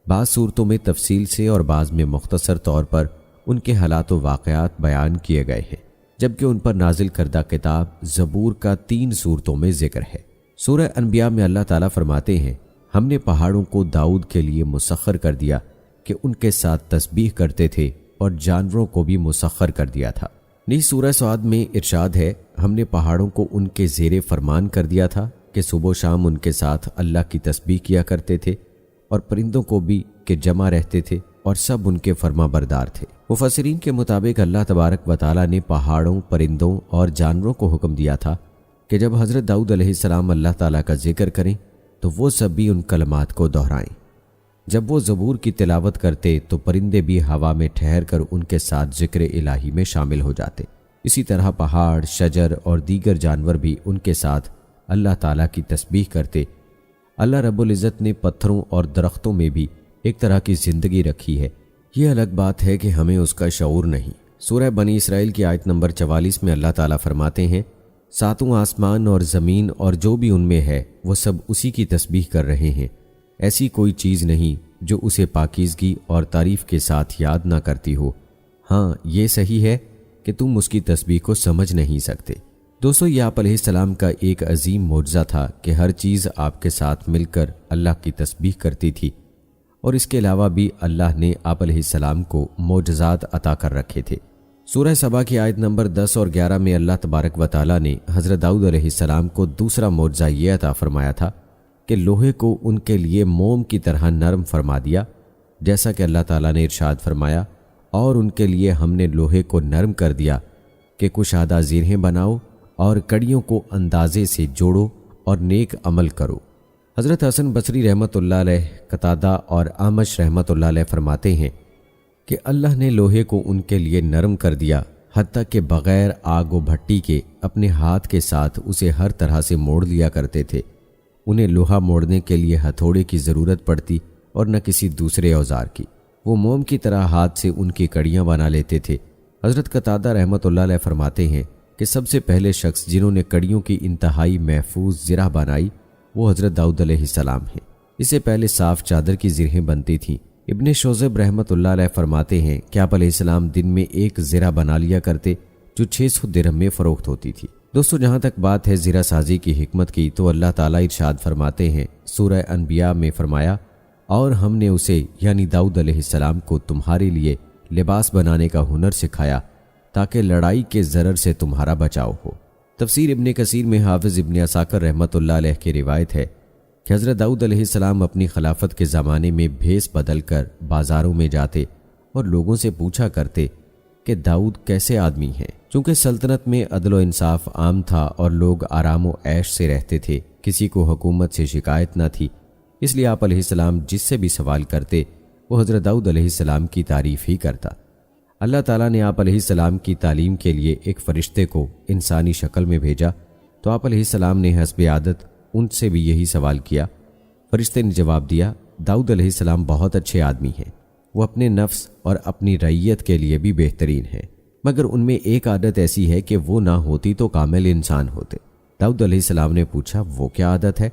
بعض صورتوں میں تفصیل سے اور بعض میں مختصر طور پر ان کے حالات و واقعات بیان کیے گئے ہیں، جبکہ ان پر نازل کردہ کتاب زبور کا 3 صورتوں میں ذکر ہے۔ سورہ انبیاء میں اللہ تعالیٰ فرماتے ہیں، ہم نے پہاڑوں کو داؤد کے لیے مسخر کر دیا کہ ان کے ساتھ تسبیح کرتے تھے، اور جانوروں کو بھی مسخر کر دیا تھا۔ نیز سورہ صاد میں ارشاد ہے، ہم نے پہاڑوں کو ان کے زیر فرمان کر دیا تھا کہ صبح و شام ان کے ساتھ اللہ کی تسبیح کیا کرتے تھے، اور پرندوں کو بھی کہ جمع رہتے تھے، اور سب ان کے فرما بردار تھے۔ مفسرین کے مطابق اللہ تبارک و تعالیٰ نے پہاڑوں، پرندوں اور جانوروں کو حکم دیا تھا کہ جب حضرت داؤد علیہ السلام اللہ تعالیٰ کا ذکر کریں تو وہ سب بھی ان کلمات کو دہرائیں۔ جب وہ زبور کی تلاوت کرتے تو پرندے بھی ہوا میں ٹھہر کر ان کے ساتھ ذکر الہی میں شامل ہو جاتے۔ اسی طرح پہاڑ، شجر اور دیگر جانور بھی ان کے ساتھ اللہ تعالیٰ کی تسبیح کرتے۔ اللہ رب العزت نے پتھروں اور درختوں میں بھی ایک طرح کی زندگی رکھی ہے۔ یہ الگ بات ہے کہ ہمیں اس کا شعور نہیں۔ سورہ بنی اسرائیل کی آیت نمبر 44 میں اللہ تعالیٰ فرماتے ہیں، ساتوں آسمان اور زمین اور جو بھی ان میں ہے وہ سب اسی کی تسبیح کر رہے ہیں، ایسی کوئی چیز نہیں جو اسے پاکیزگی اور تعریف کے ساتھ یاد نہ کرتی ہو۔ ہاں، یہ صحیح ہے کہ تم اس کی تسبیح کو سمجھ نہیں سکتے۔ دوستو، یہ آپ علیہ السلام کا ایک عظیم معجزہ تھا کہ ہر چیز آپ کے ساتھ مل کر اللہ کی تسبیح کرتی تھی، اور اس کے علاوہ بھی اللہ نے آپ علیہ السلام کو معجزات عطا کر رکھے تھے۔ سورہ سبا کی آیت نمبر 10 اور 11 میں اللہ تبارک و تعالیٰ نے حضرت داؤد علیہ السلام کو دوسرا معجزہ یہ عطا فرمایا تھا کہ لوہے کو ان کے لیے موم کی طرح نرم فرما دیا، جیسا کہ اللہ تعالیٰ نے ارشاد فرمایا، اور ان کے لیے ہم نے لوہے کو نرم کر دیا کہ کشادہ زیرہیں بناؤ اور کڑیوں کو اندازے سے جوڑو اور نیک عمل کرو۔ حضرت حسن بصری رحمۃ اللہ علیہ، قتادہ اور اعمش رحمۃ اللہ علیہ فرماتے ہیں کہ اللہ نے لوہے کو ان کے لیے نرم کر دیا، حتیٰ کہ بغیر آگ و بھٹی کے اپنے ہاتھ کے ساتھ اسے ہر طرح سے موڑ لیا کرتے تھے۔ انہیں لوہا موڑنے کے لیے ہتھوڑے کی ضرورت پڑتی اور نہ کسی دوسرے اوزار کی۔ وہ موم کی طرح ہاتھ سے ان کی کڑیاں بنا لیتے تھے۔ حضرت قتادہ رحمۃ اللہ علیہ فرماتے ہیں کہ سب سے پہلے شخص جنہوں نے کڑیوں کی انتہائی محفوظ زرہ بنائی وہ حضرت داؤد علیہ السلام ہیں۔ اس سے پہلے صاف چادر کی زرہیں بنتی تھیں۔ ابن شوذب رحمۃ اللہ علیہ فرماتے ہیں کہ آپ علیہ السلام دن میں ایک زرہ بنا لیا کرتے جو 600 درہم میں فروخت ہوتی تھی۔ دوستو، جہاں تک بات ہے زرہ سازی کی حکمت کی تو اللہ تعالیٰ ارشاد فرماتے ہیں، سورہ انبیاء میں فرمایا، اور ہم نے اسے یعنی داؤد علیہ السلام کو تمہارے لیے لباس بنانے کا ہنر سکھایا تاکہ لڑائی کے ضرر سے تمہارا بچاؤ ہو۔ تفسیر ابن کثیر میں حافظ ابن عساکر رحمۃ اللہ علیہ کی روایت ہے کہ حضرت داؤد علیہ السلام اپنی خلافت کے زمانے میں بھیس بدل کر بازاروں میں جاتے اور لوگوں سے پوچھا کرتے کہ داؤد کیسے آدمی ہیں۔ چونکہ سلطنت میں عدل و انصاف عام تھا اور لوگ آرام و عیش سے رہتے تھے، کسی کو حکومت سے شکایت نہ تھی، اس لیے آپ علیہ السلام جس سے بھی سوال کرتے وہ حضرت داؤد علیہ السلام کی تعریف ہی کرتا۔ اللہ تعالیٰ نے آپ علیہ السلام کی تعلیم کے لیے ایک فرشتے کو انسانی شکل میں بھیجا تو آپ علیہ السلام نے حسب عادت ان سے بھی یہی سوال کیا۔ فرشتے نے جواب دیا، داؤد علیہ السلام بہت اچھے آدمی ہیں، وہ اپنے نفس اور اپنی رعیت کے لیے بھی بہترین ہیں، مگر ان میں ایک عادت ایسی ہے کہ وہ نہ ہوتی تو کامل انسان ہوتے۔ داؤد علیہ السلام نے پوچھا، وہ کیا عادت ہے؟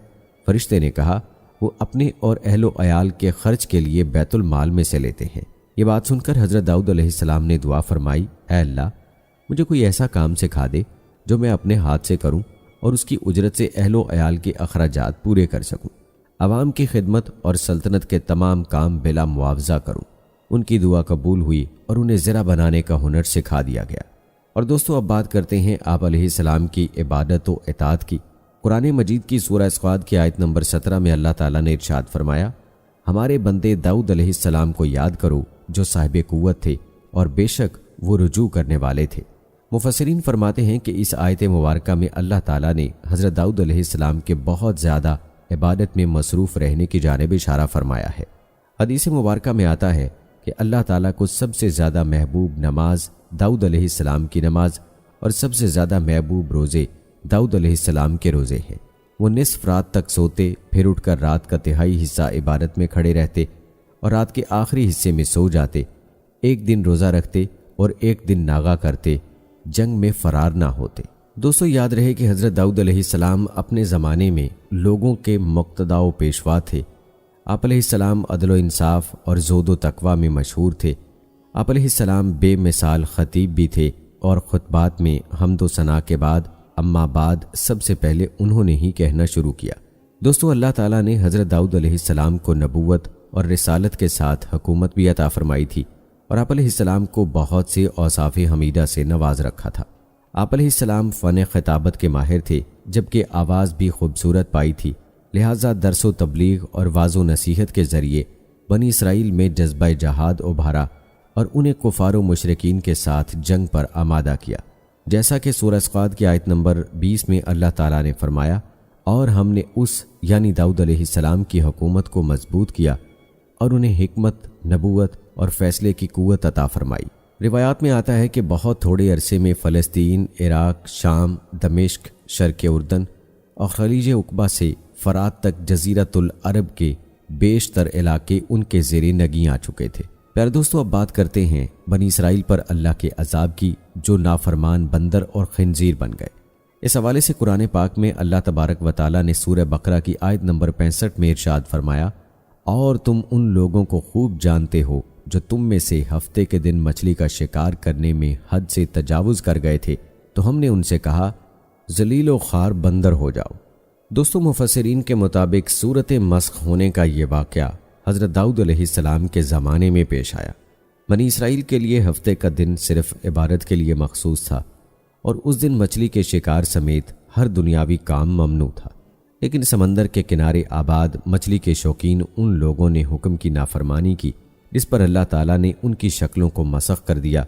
فرشتے نے کہا، وہ اپنے اور اہل و عیال کے خرچ کے لیے بیت المال میں سے لیتے ہیں۔ یہ بات سن کر حضرت داؤد علیہ السلام نے دعا فرمائی، اے اللہ، مجھے کوئی ایسا کام سکھا دے جو میں اپنے ہاتھ سے کروں اور اس کی اجرت سے اہل و عیال کے اخراجات پورے کر سکوں، عوام کی خدمت اور سلطنت کے تمام کام بلا معاوضہ کروں۔ ان کی دعا قبول ہوئی اور انہیں زرہ بنانے کا ہنر سکھا دیا گیا۔ اور دوستو، اب بات کرتے ہیں آپ علیہ السلام کی عبادت و اطاعت کی۔ قرآن مجید کی سورہ صاد کی آیت نمبر 17 میں اللہ تعالیٰ نے ارشاد فرمایا، ہمارے بندے داؤد علیہ السلام کو یاد کرو جو صاحب قوت تھے اور بے شک وہ رجوع کرنے والے تھے۔ مفسرین فرماتے ہیں کہ اس آیت مبارکہ میں اللہ تعالیٰ نے حضرت داؤد علیہ السلام کے بہت زیادہ عبادت میں مصروف رہنے کی جانب اشارہ فرمایا ہے۔ حدیث مبارکہ میں آتا ہے کہ اللہ تعالیٰ کو سب سے زیادہ محبوب نماز داؤد علیہ السلام کی نماز اور سب سے زیادہ محبوب روزے داؤد علیہ السلام کے روزے ہیں۔ وہ نصف رات تک سوتے، پھر اٹھ کر رات کا تہائی حصہ عبادت میں کھڑے رہتے اور رات کے آخری حصے میں سو جاتے، ایک دن روزہ رکھتے اور ایک دن ناغہ کرتے، جنگ میں فرار نہ ہوتے۔ دوستو، یاد رہے کہ حضرت داؤد علیہ السلام اپنے زمانے میں لوگوں کے مقتداء و پیشوا تھے۔ آپ علیہ السلام عدل و انصاف اور زہد و تقوی میں مشہور تھے۔ آپ علیہ السلام بے مثال خطیب بھی تھے اور خطبات میں حمد و ثنا کے بعد اما بعد سب سے پہلے انہوں نے ہی کہنا شروع کیا۔ دوستو، اللہ تعالیٰ نے حضرت داؤد علیہ السلام کو نبوت اور رسالت کے ساتھ حکومت بھی عطا فرمائی تھی اور آپ علیہ السلام کو بہت سے اوصاف حمیدہ سے نواز رکھا تھا۔ آپ علیہ السلام فن خطابت کے ماہر تھے، جبکہ آواز بھی خوبصورت پائی تھی، لہٰذا درس و تبلیغ اور واعظ و نصیحت کے ذریعے بنی اسرائیل میں جذبہ جہاد ابھارا اور انہیں کفار و مشرکین کے ساتھ جنگ پر آمادہ کیا، جیسا کہ سورہ صاد کی آیت نمبر 20 میں اللہ تعالیٰ نے فرمایا، اور ہم نے اس یعنی داؤد علیہ السلام کی حکومت کو مضبوط کیا اور انہیں حکمت، نبوت اور فیصلے کی قوت عطا فرمائی۔ روایات میں آتا ہے کہ بہت تھوڑے عرصے میں فلسطین، عراق، شام، دمشق، شرق اردن اور خلیج عقبہ سے فرات تک جزیرۃ العرب کے بیشتر علاقے ان کے زیر نگیں آ چکے تھے۔ پیارے دوستو، اب بات کرتے ہیں بنی اسرائیل پر اللہ کے عذاب کی، جو نافرمان بندر اور خنزیر بن گئے۔ اس حوالے سے قرآن پاک میں اللہ تبارک و تعالیٰ نے سورہ بقرہ کی آیت نمبر 65 میں ارشاد فرمایا، اور تم ان لوگوں کو خوب جانتے ہو جو تم میں سے ہفتے کے دن مچھلی کا شکار کرنے میں حد سے تجاوز کر گئے تھے، تو ہم نے ان سے کہا ذلیل و خوار بندر ہو جاؤ۔ دوستو، مفسرین کے مطابق صورت مسخ ہونے کا یہ واقعہ حضرت داؤد علیہ السلام کے زمانے میں پیش آیا۔ بنی اسرائیل کے لیے ہفتے کا دن صرف عبادت کے لیے مخصوص تھا، اور اس دن مچھلی کے شکار سمیت ہر دنیاوی کام ممنوع تھا۔ لیکن سمندر کے کنارے آباد مچھلی کے شوقین ان لوگوں نے حکم کی نافرمانی کی، جس پر اللہ تعالیٰ نے ان کی شکلوں کو مسخ کر دیا،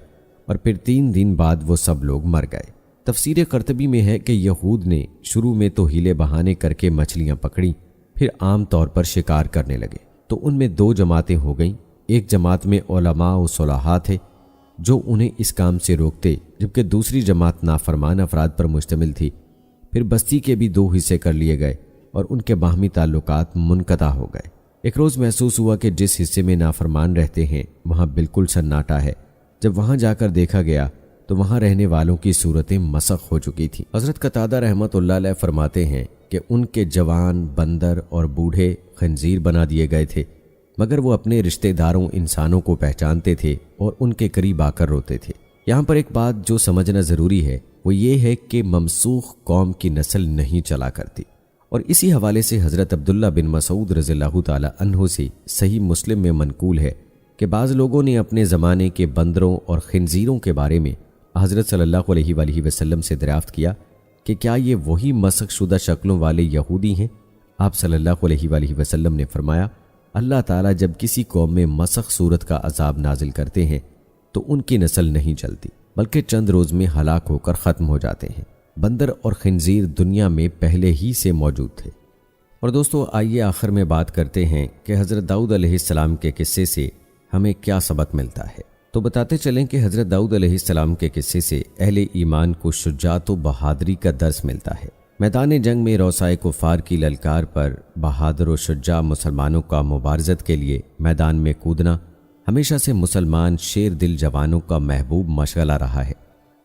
اور پھر 3 دن بعد وہ سب لوگ مر گئے۔ تفسیر قرطبی میں ہے کہ یہود نے شروع میں تو ہیلے بہانے کر کے مچھلیاں پکڑیں، پھر عام طور پر شکار کرنے لگے، تو ان میں 2 جماعتیں ہو گئیں۔ ایک جماعت میں علماء و صلحاء تھے جو انہیں اس کام سے روکتے، جبکہ دوسری جماعت نافرمان افراد پر مشتمل تھی۔ پھر بستی کے بھی 2 حصے کر لیے گئے اور ان کے باہمی تعلقات منقطع ہو گئے۔ ایک روز محسوس ہوا کہ جس حصے میں نافرمان رہتے ہیں وہاں بالکل سناٹا ہے۔ جب وہاں جا کر دیکھا گیا تو وہاں رہنے والوں کی صورتیں مسخ ہو چکی تھیں۔ حضرت قتادہ رحمۃ اللہ علیہ فرماتے ہیں کہ ان کے جوان، بندر اور بوڑھے خنزیر بنا دیے گئے تھے، مگر وہ اپنے رشتہ داروں انسانوں کو پہچانتے تھے اور ان کے قریب آ کر روتے تھے۔ یہاں پر ایک بات جو سمجھنا ضروری ہے وہ یہ ہے کہ ممسوخ قوم کی نسل نہیں چلا کرتی، اور اسی حوالے سے حضرت عبداللہ بن مسعود رضی اللہ تعالی عنہ سے صحیح مسلم میں منقول ہے کہ بعض لوگوں نے اپنے زمانے کے بندروں اور خنزیروں کے بارے میں حضرت صلی اللہ علیہ وآلہ وسلم سے دریافت کیا کہ کیا یہ وہی مسخ شدہ شکلوں والے یہودی ہیں؟ آپ صلی اللہ علیہ وآلہ وسلم نے فرمایا، اللہ تعالیٰ جب کسی قوم میں مسخ صورت کا عذاب نازل کرتے ہیں تو ان کی نسل نہیں چلتی، بلکہ چند روز میں ہلاک ہو کر ختم ہو جاتے ہیں۔ بندر اور خنزیر دنیا میں پہلے ہی سے موجود تھے۔ اور دوستو، آئیے آخر میں بات کرتے ہیں کہ حضرت داؤد علیہ السلام کے قصے سے ہمیں کیا سبق ملتا ہے۔ تو بتاتے چلیں کہ حضرت داؤد علیہ السلام کے قصے سے اہل ایمان کو شجاعت و بہادری کا درس ملتا ہے۔ میدان جنگ میں روسائے کفار کی للکار پر بہادر و شجاع مسلمانوں کا مبارزت کے لیے میدان میں کودنا ہمیشہ سے مسلمان شیر دل جوانوں کا محبوب مشغلہ رہا ہے۔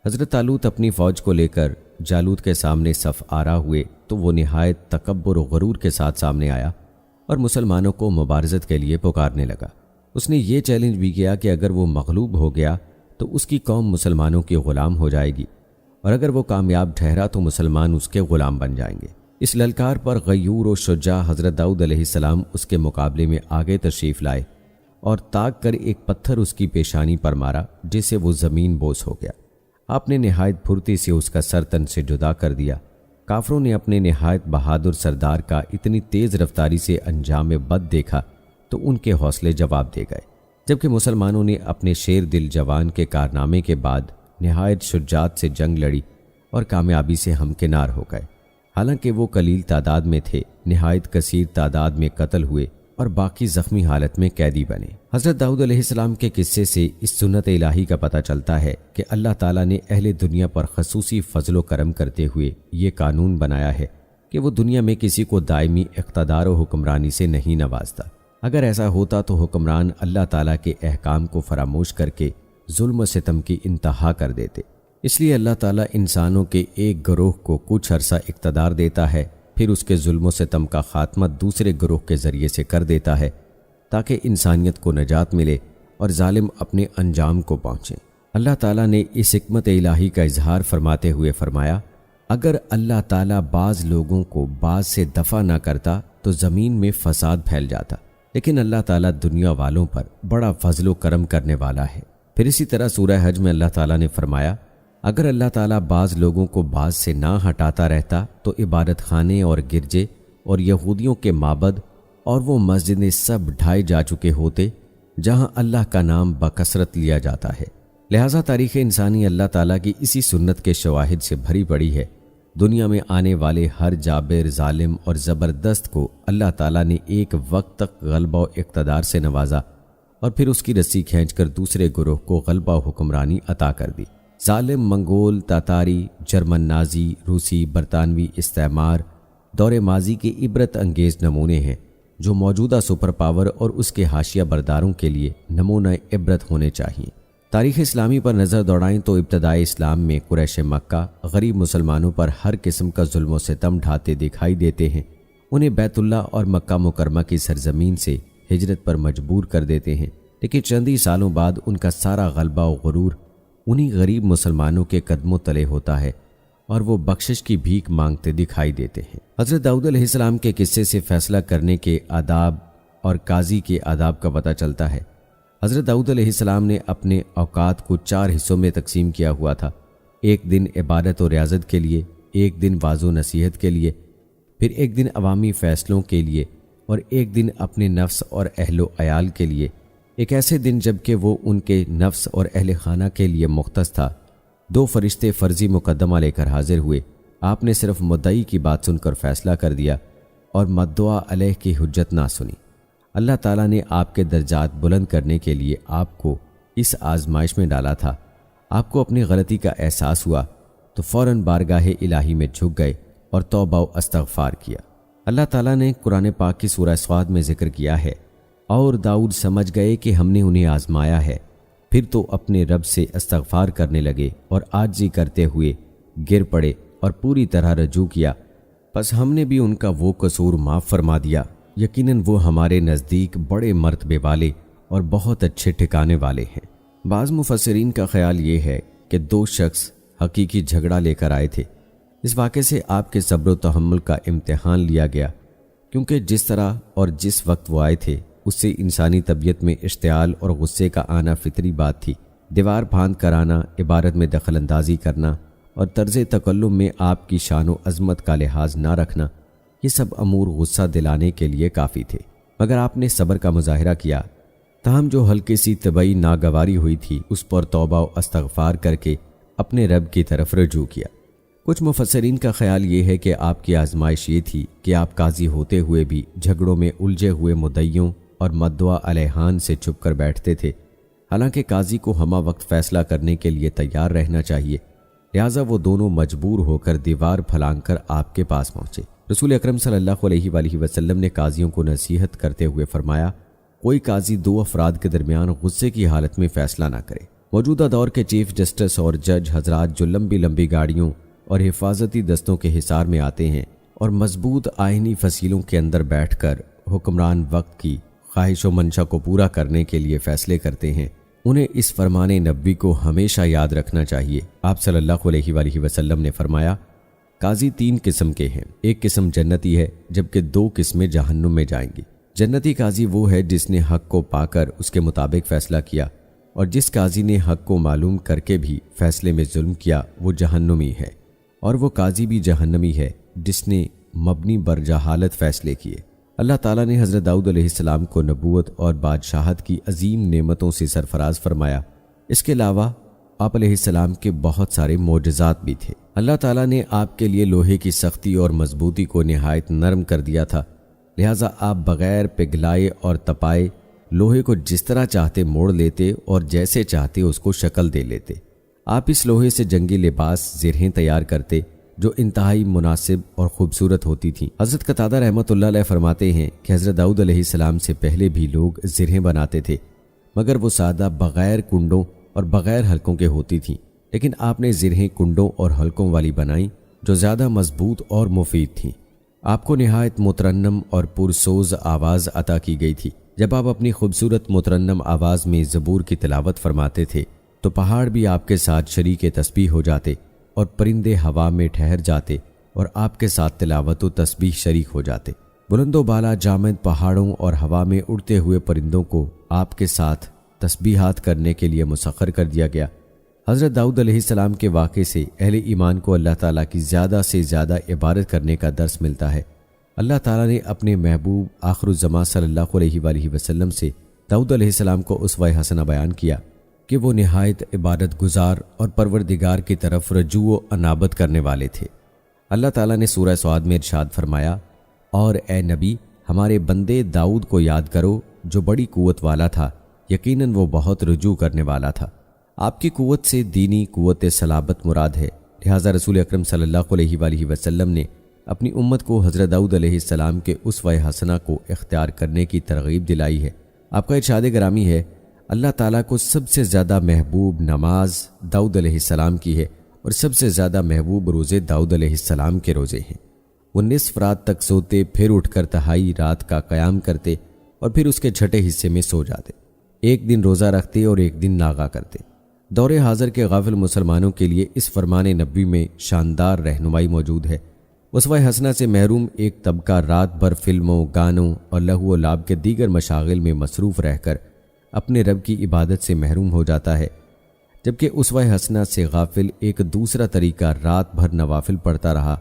حضرت طالوت اپنی فوج کو لے کر جالوت کے سامنے صف آرا ہوئے تو وہ نہایت تکبر و غرور کے ساتھ سامنے آیا اور مسلمانوں کو مبارزت کے لیے پکارنے لگا۔ اس نے یہ چیلنج بھی کیا کہ اگر وہ مغلوب ہو گیا تو اس کی قوم مسلمانوں کی غلام ہو جائے گی، اور اگر وہ کامیاب ٹھہرا تو مسلمان اس کے غلام بن جائیں گے۔ اس للکار پر غیور و شجاع حضرت داؤد علیہ السلام اس کے مقابلے میں آگے تشریف لائے اور تاک کر ایک پتھر اس کی پیشانی پر مارا، جس سے وہ زمین بوس ہو گیا۔ آپ نے نہایت پھرتی سے اس کا سر تن سے جدا کر دیا۔ کافروں نے اپنے نہایت بہادر سردار کا اتنی تیز رفتاری سے انجام بد دیکھا تو ان کے حوصلے جواب دے گئے، جبکہ مسلمانوں نے اپنے شیر دل جوان کے کارنامے کے بعد نہایت شجاعت سے جنگ لڑی اور کامیابی سے ہمکنار ہو گئے۔ حالانکہ وہ قلیل تعداد میں تھے، نہایت کثیر تعداد میں قتل ہوئے اور باقی زخمی حالت میں قیدی بنے۔ حضرت داؤد علیہ السلام کے قصے سے اس سنت الہی کا پتہ چلتا ہے کہ اللہ تعالیٰ نے اہل دنیا پر خصوصی فضل و کرم کرتے ہوئے یہ قانون بنایا ہے کہ وہ دنیا میں کسی کو دائمی اقتدار و حکمرانی سے نہیں نوازتا۔ اگر ایسا ہوتا تو حکمران اللہ تعالیٰ کے احکام کو فراموش کر کے ظلم و ستم کی انتہا کر دیتے۔ اس لیے اللہ تعالیٰ انسانوں کے ایک گروہ کو کچھ عرصہ اقتدار دیتا ہے، پھر اس کے ظلم و ستم کا خاتمہ دوسرے گروہ کے ذریعے سے کر دیتا ہے تاکہ انسانیت کو نجات ملے اور ظالم اپنے انجام کو پہنچیں۔ اللہ تعالیٰ نے اس حکمت الہی کا اظہار فرماتے ہوئے فرمایا، اگر اللہ تعالیٰ بعض لوگوں کو بعض سے دفع نہ کرتا تو زمین میں فساد پھیل جاتا، لیکن اللہ تعالیٰ دنیا والوں پر بڑا فضل و کرم کرنے والا ہے۔ پھر اسی طرح سورہ حج میں اللہ تعالیٰ نے فرمایا، اگر اللہ تعالیٰ بعض لوگوں کو بعض سے نہ ہٹاتا رہتا تو عبادت خانے اور گرجے اور یہودیوں کے معبد اور وہ مسجدیں سب ڈھائے جا چکے ہوتے جہاں اللہ کا نام بکثرت لیا جاتا ہے۔ لہٰذا تاریخ انسانی اللہ تعالیٰ کی اسی سنت کے شواہد سے بھری پڑی ہے۔ دنیا میں آنے والے ہر جابر، ظالم اور زبردست کو اللہ تعالیٰ نے ایک وقت تک غلبہ و اقتدار سے نوازا اور پھر اس کی رسی کھینچ کر دوسرے گروہ کو غلبہ و حکمرانی عطا کر دی۔ ظالم منگول، تاتاری، جرمن نازی، روسی، برطانوی استعمار دور ماضی کے عبرت انگیز نمونے ہیں جو موجودہ سپر پاور اور اس کے حاشیہ برداروں کے لیے نمونہ عبرت ہونے چاہیے۔ تاریخ اسلامی پر نظر دوڑائیں تو ابتدائی اسلام میں قریش مکہ غریب مسلمانوں پر ہر قسم کا ظلم و ستم ڈھاتے دکھائی دیتے ہیں، انہیں بیت اللہ اور مکہ مکرمہ کی سرزمین سے ہجرت پر مجبور کر دیتے ہیں، لیکن چند ہی سالوں بعد ان کا سارا غلبہ و غرور انہی غریب مسلمانوں کے قدموں تلے ہوتا ہے اور وہ بخشش کی بھیک مانگتے دکھائی دیتے ہیں۔ حضرت داؤد علیہ السلام کے قصے سے فیصلہ کرنے کے آداب اور قاضی کے آداب کا پتہ چلتا ہے۔ حضرت داؤد علیہ السلام نے اپنے اوقات کو 4 حصوں میں تقسیم کیا ہوا تھا، ایک دن عبادت و ریاضت کے لیے، ایک دن واعظ و نصیحت کے لیے، پھر ایک دن عوامی فیصلوں کے لیے اور ایک دن اپنے نفس اور اہل و عیال کے لیے۔ ایک ایسے دن جب کہ وہ ان کے نفس اور اہل خانہ کے لیے مختص تھا، 2 فرشتے فرضی مقدمہ لے کر حاضر ہوئے۔ آپ نے صرف مدعی کی بات سن کر فیصلہ کر دیا اور مدعا علیہ کی حجت نہ سنی۔ اللہ تعالیٰ نے آپ کے درجات بلند کرنے کے لیے آپ کو اس آزمائش میں ڈالا تھا۔ آپ کو اپنی غلطی کا احساس ہوا تو فوراً بارگاہ الہی میں جھک گئے اور توبہ و استغفار کیا۔ اللہ تعالیٰ نے قرآن پاک کی سورہ صاد میں ذکر کیا ہے، اور داؤد سمجھ گئے کہ ہم نے انہیں آزمایا ہے، پھر تو اپنے رب سے استغفار کرنے لگے اور عاجزی کرتے ہوئے گر پڑے اور پوری طرح رجوع کیا، پس ہم نے بھی ان کا وہ قصور معاف فرما دیا۔ یقیناً وہ ہمارے نزدیک بڑے مرتبے والے اور بہت اچھے ٹھکانے والے ہیں۔ بعض مفسرین کا خیال یہ ہے کہ 2 شخص حقیقی جھگڑا لے کر آئے تھے۔ اس واقعے سے آپ کے صبر و تحمل کا امتحان لیا گیا، کیونکہ جس طرح اور جس وقت وہ آئے تھے اس سے انسانی طبیعت میں اشتعال اور غصے کا آنا فطری بات تھی۔ دیوار پھاند کر آنا، عبارت میں دخل اندازی کرنا اور طرز تکلم میں آپ کی شان و عظمت کا لحاظ نہ رکھنا، یہ سب امور غصہ دلانے کے لیے کافی تھے، مگر آپ نے صبر کا مظاہرہ کیا۔ تاہم جو ہلکی سی طبعی ناگواری ہوئی تھی اس پر توبہ و استغفار کر کے اپنے رب کی طرف رجوع کیا۔ کچھ مفسرین کا خیال یہ ہے کہ آپ کی آزمائش یہ تھی کہ آپ قاضی ہوتے ہوئے بھی جھگڑوں میں الجھے ہوئے مدعیوں اور مدعا علیہان سے چھپ کر بیٹھتے تھے، حالانکہ قاضی کو ہمہ وقت فیصلہ کرنے کے لیے تیار رہنا چاہیے۔ لہٰذا وہ دونوں مجبور ہو کر دیوار پھلانگ کر آپ کے پاس پہنچے۔ رسول اکرم صلی اللہ علیہ وآلہ وسلم نے قاضیوں کو نصیحت کرتے ہوئے فرمایا، کوئی قاضی 2 افراد کے درمیان غصے کی حالت میں فیصلہ نہ کرے۔ موجودہ دور کے چیف جسٹس اور جج حضرات جو لمبی گاڑیوں اور حفاظتی دستوں کے حصار میں آتے ہیں اور مضبوط آئینی فصیلوں کے اندر بیٹھ کر حکمران وقت کی خواہش و منشا کو پورا کرنے کے لیے فیصلے کرتے ہیں، انہیں اس فرمان نبوی کو ہمیشہ یاد رکھنا چاہیے۔ آپ صلی اللہ علیہ وآلہ وسلم نے فرمایا، قاضی 3 قسم کے ہیں، ایک قسم جنتی ہے جبکہ 2 قسمیں جہنم میں جائیں گی۔ جنتی قاضی وہ ہے جس نے حق کو پا کر اس کے مطابق فیصلہ کیا، اور جس قاضی نے حق کو معلوم کر کے بھی فیصلے میں ظلم کیا وہ جہنمی ہے، اور وہ قاضی بھی جہنمی ہے جس نے مبنی بر جہالت فیصلے کیے۔ اللہ تعالیٰ نے حضرت داؤد علیہ السلام کو نبوت اور بادشاہت کی عظیم نعمتوں سے سرفراز فرمایا۔ اس کے علاوہ آپ علیہ السلام کے بہت سارے معجزات بھی تھے۔ اللہ تعالیٰ نے آپ کے لیے لوہے کی سختی اور مضبوطی کو نہایت نرم کر دیا تھا، لہٰذا آپ بغیر پگھلائے اور تپائے لوہے کو جس طرح چاہتے موڑ لیتے اور جیسے چاہتے اس کو شکل دے لیتے۔ آپ اس لوہے سے جنگی لباس زرہیں تیار کرتے جو انتہائی مناسب اور خوبصورت ہوتی تھیں۔ حضرت قتادہ رحمۃ اللہ علیہ فرماتے ہیں کہ حضرت داؤد علیہ السلام سے پہلے بھی لوگ زرہیں بناتے تھے، مگر وہ سادہ بغیر کنڈوں اور بغیر حلقوں کے ہوتی تھیں، لیکن آپ نے زرہیں کنڈوں اور حلقوں والی بنائیں جو زیادہ مضبوط اور مفید تھیں۔ آپ کو نہایت مترنم اور پرسوز آواز عطا کی گئی تھی۔ جب آپ اپنی خوبصورت مترنم آواز میں زبور کی تلاوت فرماتے تھے تو پہاڑ بھی آپ کے ساتھ شریک تسبیح ہو جاتے اور پرندے ہوا میں ٹھہر جاتے اور آپ کے ساتھ تلاوت و تسبیح شریک ہو جاتے۔ بلند و بالا جامد پہاڑوں اور ہوا میں اڑتے ہوئے پرندوں کو آپ کے ساتھ تسبیحات کرنے کے لیے مسخر کر دیا گیا۔ حضرت داؤد علیہ السلام کے واقعے سے اہل ایمان کو اللہ تعالیٰ کی زیادہ سے زیادہ عبادت کرنے کا درس ملتا ہے۔ اللہ تعالیٰ نے اپنے محبوب آخر الزماں صلی اللہ علیہ وآلہ وسلم سے داؤد علیہ السلام کو اسوہ حسنہ بیان کیا کہ وہ نہایت عبادت گزار اور پروردگار کی طرف رجوع و انابت کرنے والے تھے۔ اللہ تعالیٰ نے سورہ سعد میں ارشاد فرمایا، اور اے نبی ہمارے بندے داؤد کو یاد کرو جو بڑی قوت والا تھا، یقیناً وہ بہت رجوع کرنے والا تھا۔ آپ کی قوت سے دینی قوت صلابت مراد ہے، لہٰذا رسول اکرم صلی اللہ علیہ وآلہ وسلم نے اپنی امت کو حضرت داؤد علیہ السلام کے اسوہ حسنہ کو اختیار کرنے کی ترغیب دلائی ہے۔ آپ کا ارشاد گرامی ہے، اللہ تعالیٰ کو سب سے زیادہ محبوب نماز داؤد علیہ السلام کی ہے اور سب سے زیادہ محبوب روزے داؤد علیہ السلام کے روزے ہیں۔ وہ نصف رات تک سوتے، پھر اٹھ کر تہائی رات کا قیام کرتے اور پھر اس کے چھٹے حصے میں سو جاتے۔ ایک دن روزہ رکھتے اور ایک دن ناغہ کرتے۔ دور حاضر کے غافل مسلمانوں کے لیے اس فرمان نبوی میں شاندار رہنمائی موجود ہے۔ اسوہ حسنہ سے محروم ایک طبقہ رات بھر فلموں، گانوں اور لہو و لعب کے دیگر مشاغل میں مصروف رہ کر اپنے رب کی عبادت سے محروم ہو جاتا ہے، جبکہ اسوہ حسنہ سے غافل ایک دوسرا طریقہ رات بھر نوافل پڑھتا رہا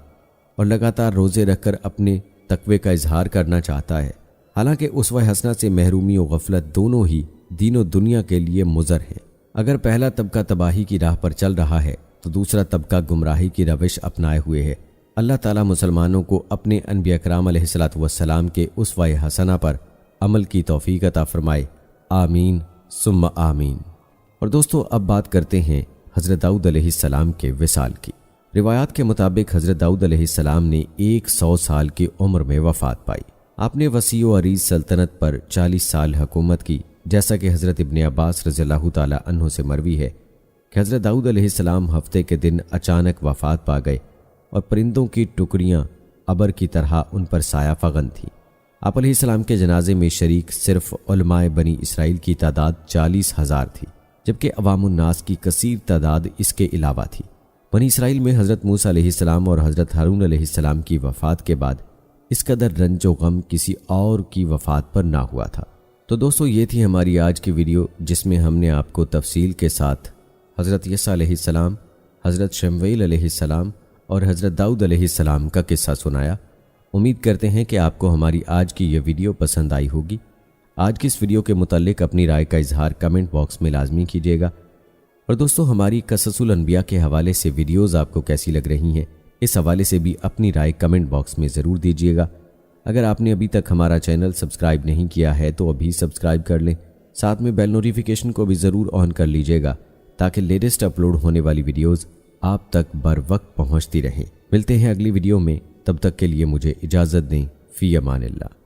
اور لگاتار روزے رکھ کر اپنے تقوی کا اظہار کرنا چاہتا ہے۔ حالانکہ اسوہ حسنہ سے محرومی و غفلت دونوں ہی دین و دنیا کے لیے مضر ہیں۔ اگر پہلا طبقہ تباہی کی راہ پر چل رہا ہے تو دوسرا طبقہ گمراہی کی روش اپنائے ہوئے ہے۔ اللہ تعالیٰ مسلمانوں کو اپنے انبیاء کرام علیہ الصلوۃ والسلام کے اسوہ حسنہ پر عمل کی توفیق عطا فرمائے، آمین ثم آمین۔ اور دوستو اب بات کرتے ہیں حضرت داؤد علیہ السلام کے وصال کی۔ روایات کے مطابق حضرت داؤد علیہ السلام نے 100 سال کی عمر میں وفات پائی۔ آپ نے وسیع و عریض سلطنت پر 40 سال حکومت کی، جیسا کہ حضرت ابن عباس رضی اللہ تعالی عنہ سے مروی ہے کہ حضرت داؤد علیہ السلام ہفتے کے دن اچانک وفات پا گئے اور پرندوں کی ٹکڑیاں ابر کی طرح ان پر سایہ فغن تھیں۔ آپ علیہ السلام کے جنازے میں شریک صرف علماء بنی اسرائیل کی تعداد 40,000 تھی، جبکہ عوام الناس کی کثیر تعداد اس کے علاوہ تھی۔ بنی اسرائیل میں حضرت موسیٰ علیہ السلام اور حضرت ہارون علیہ السلام کی وفات کے بعد اس قدر رنج و غم کسی اور کی وفات پر نہ ہوا تھا۔ تو دوستو یہ تھی ہماری آج کی ویڈیو، جس میں ہم نے آپ کو تفصیل کے ساتھ حضرت عیسیٰ علیہ السلام، حضرت شمویل علیہ السلام اور حضرت داؤد علیہ السلام کا قصہ سنایا۔ امید کرتے ہیں کہ آپ کو ہماری آج کی یہ ویڈیو پسند آئی ہوگی۔ آج کی اس ویڈیو کے متعلق اپنی رائے کا اظہار کمنٹ باکس میں لازمی کیجیے گا۔ اور دوستو ہماری قصص الانبیاء کے حوالے سے ویڈیوز آپ کو کیسی لگ رہی ہیں، اس حوالے سے بھی اپنی رائے کمنٹ باکس میں ضرور دیجیے گا۔ اگر آپ نے ابھی تک ہمارا چینل سبسکرائب نہیں کیا ہے تو ابھی سبسکرائب کر لیں، ساتھ میں بیل نوٹیفیکیشن کو بھی ضرور آن کر لیجیے گا تاکہ لیٹسٹ اپلوڈ ہونے والی ویڈیوز آپ تک بر وقت پہنچتی رہیں۔ ملتے ہیں اگلی ویڈیو میں، تب تک کے لیے مجھے اجازت دیں، فی امان اللہ۔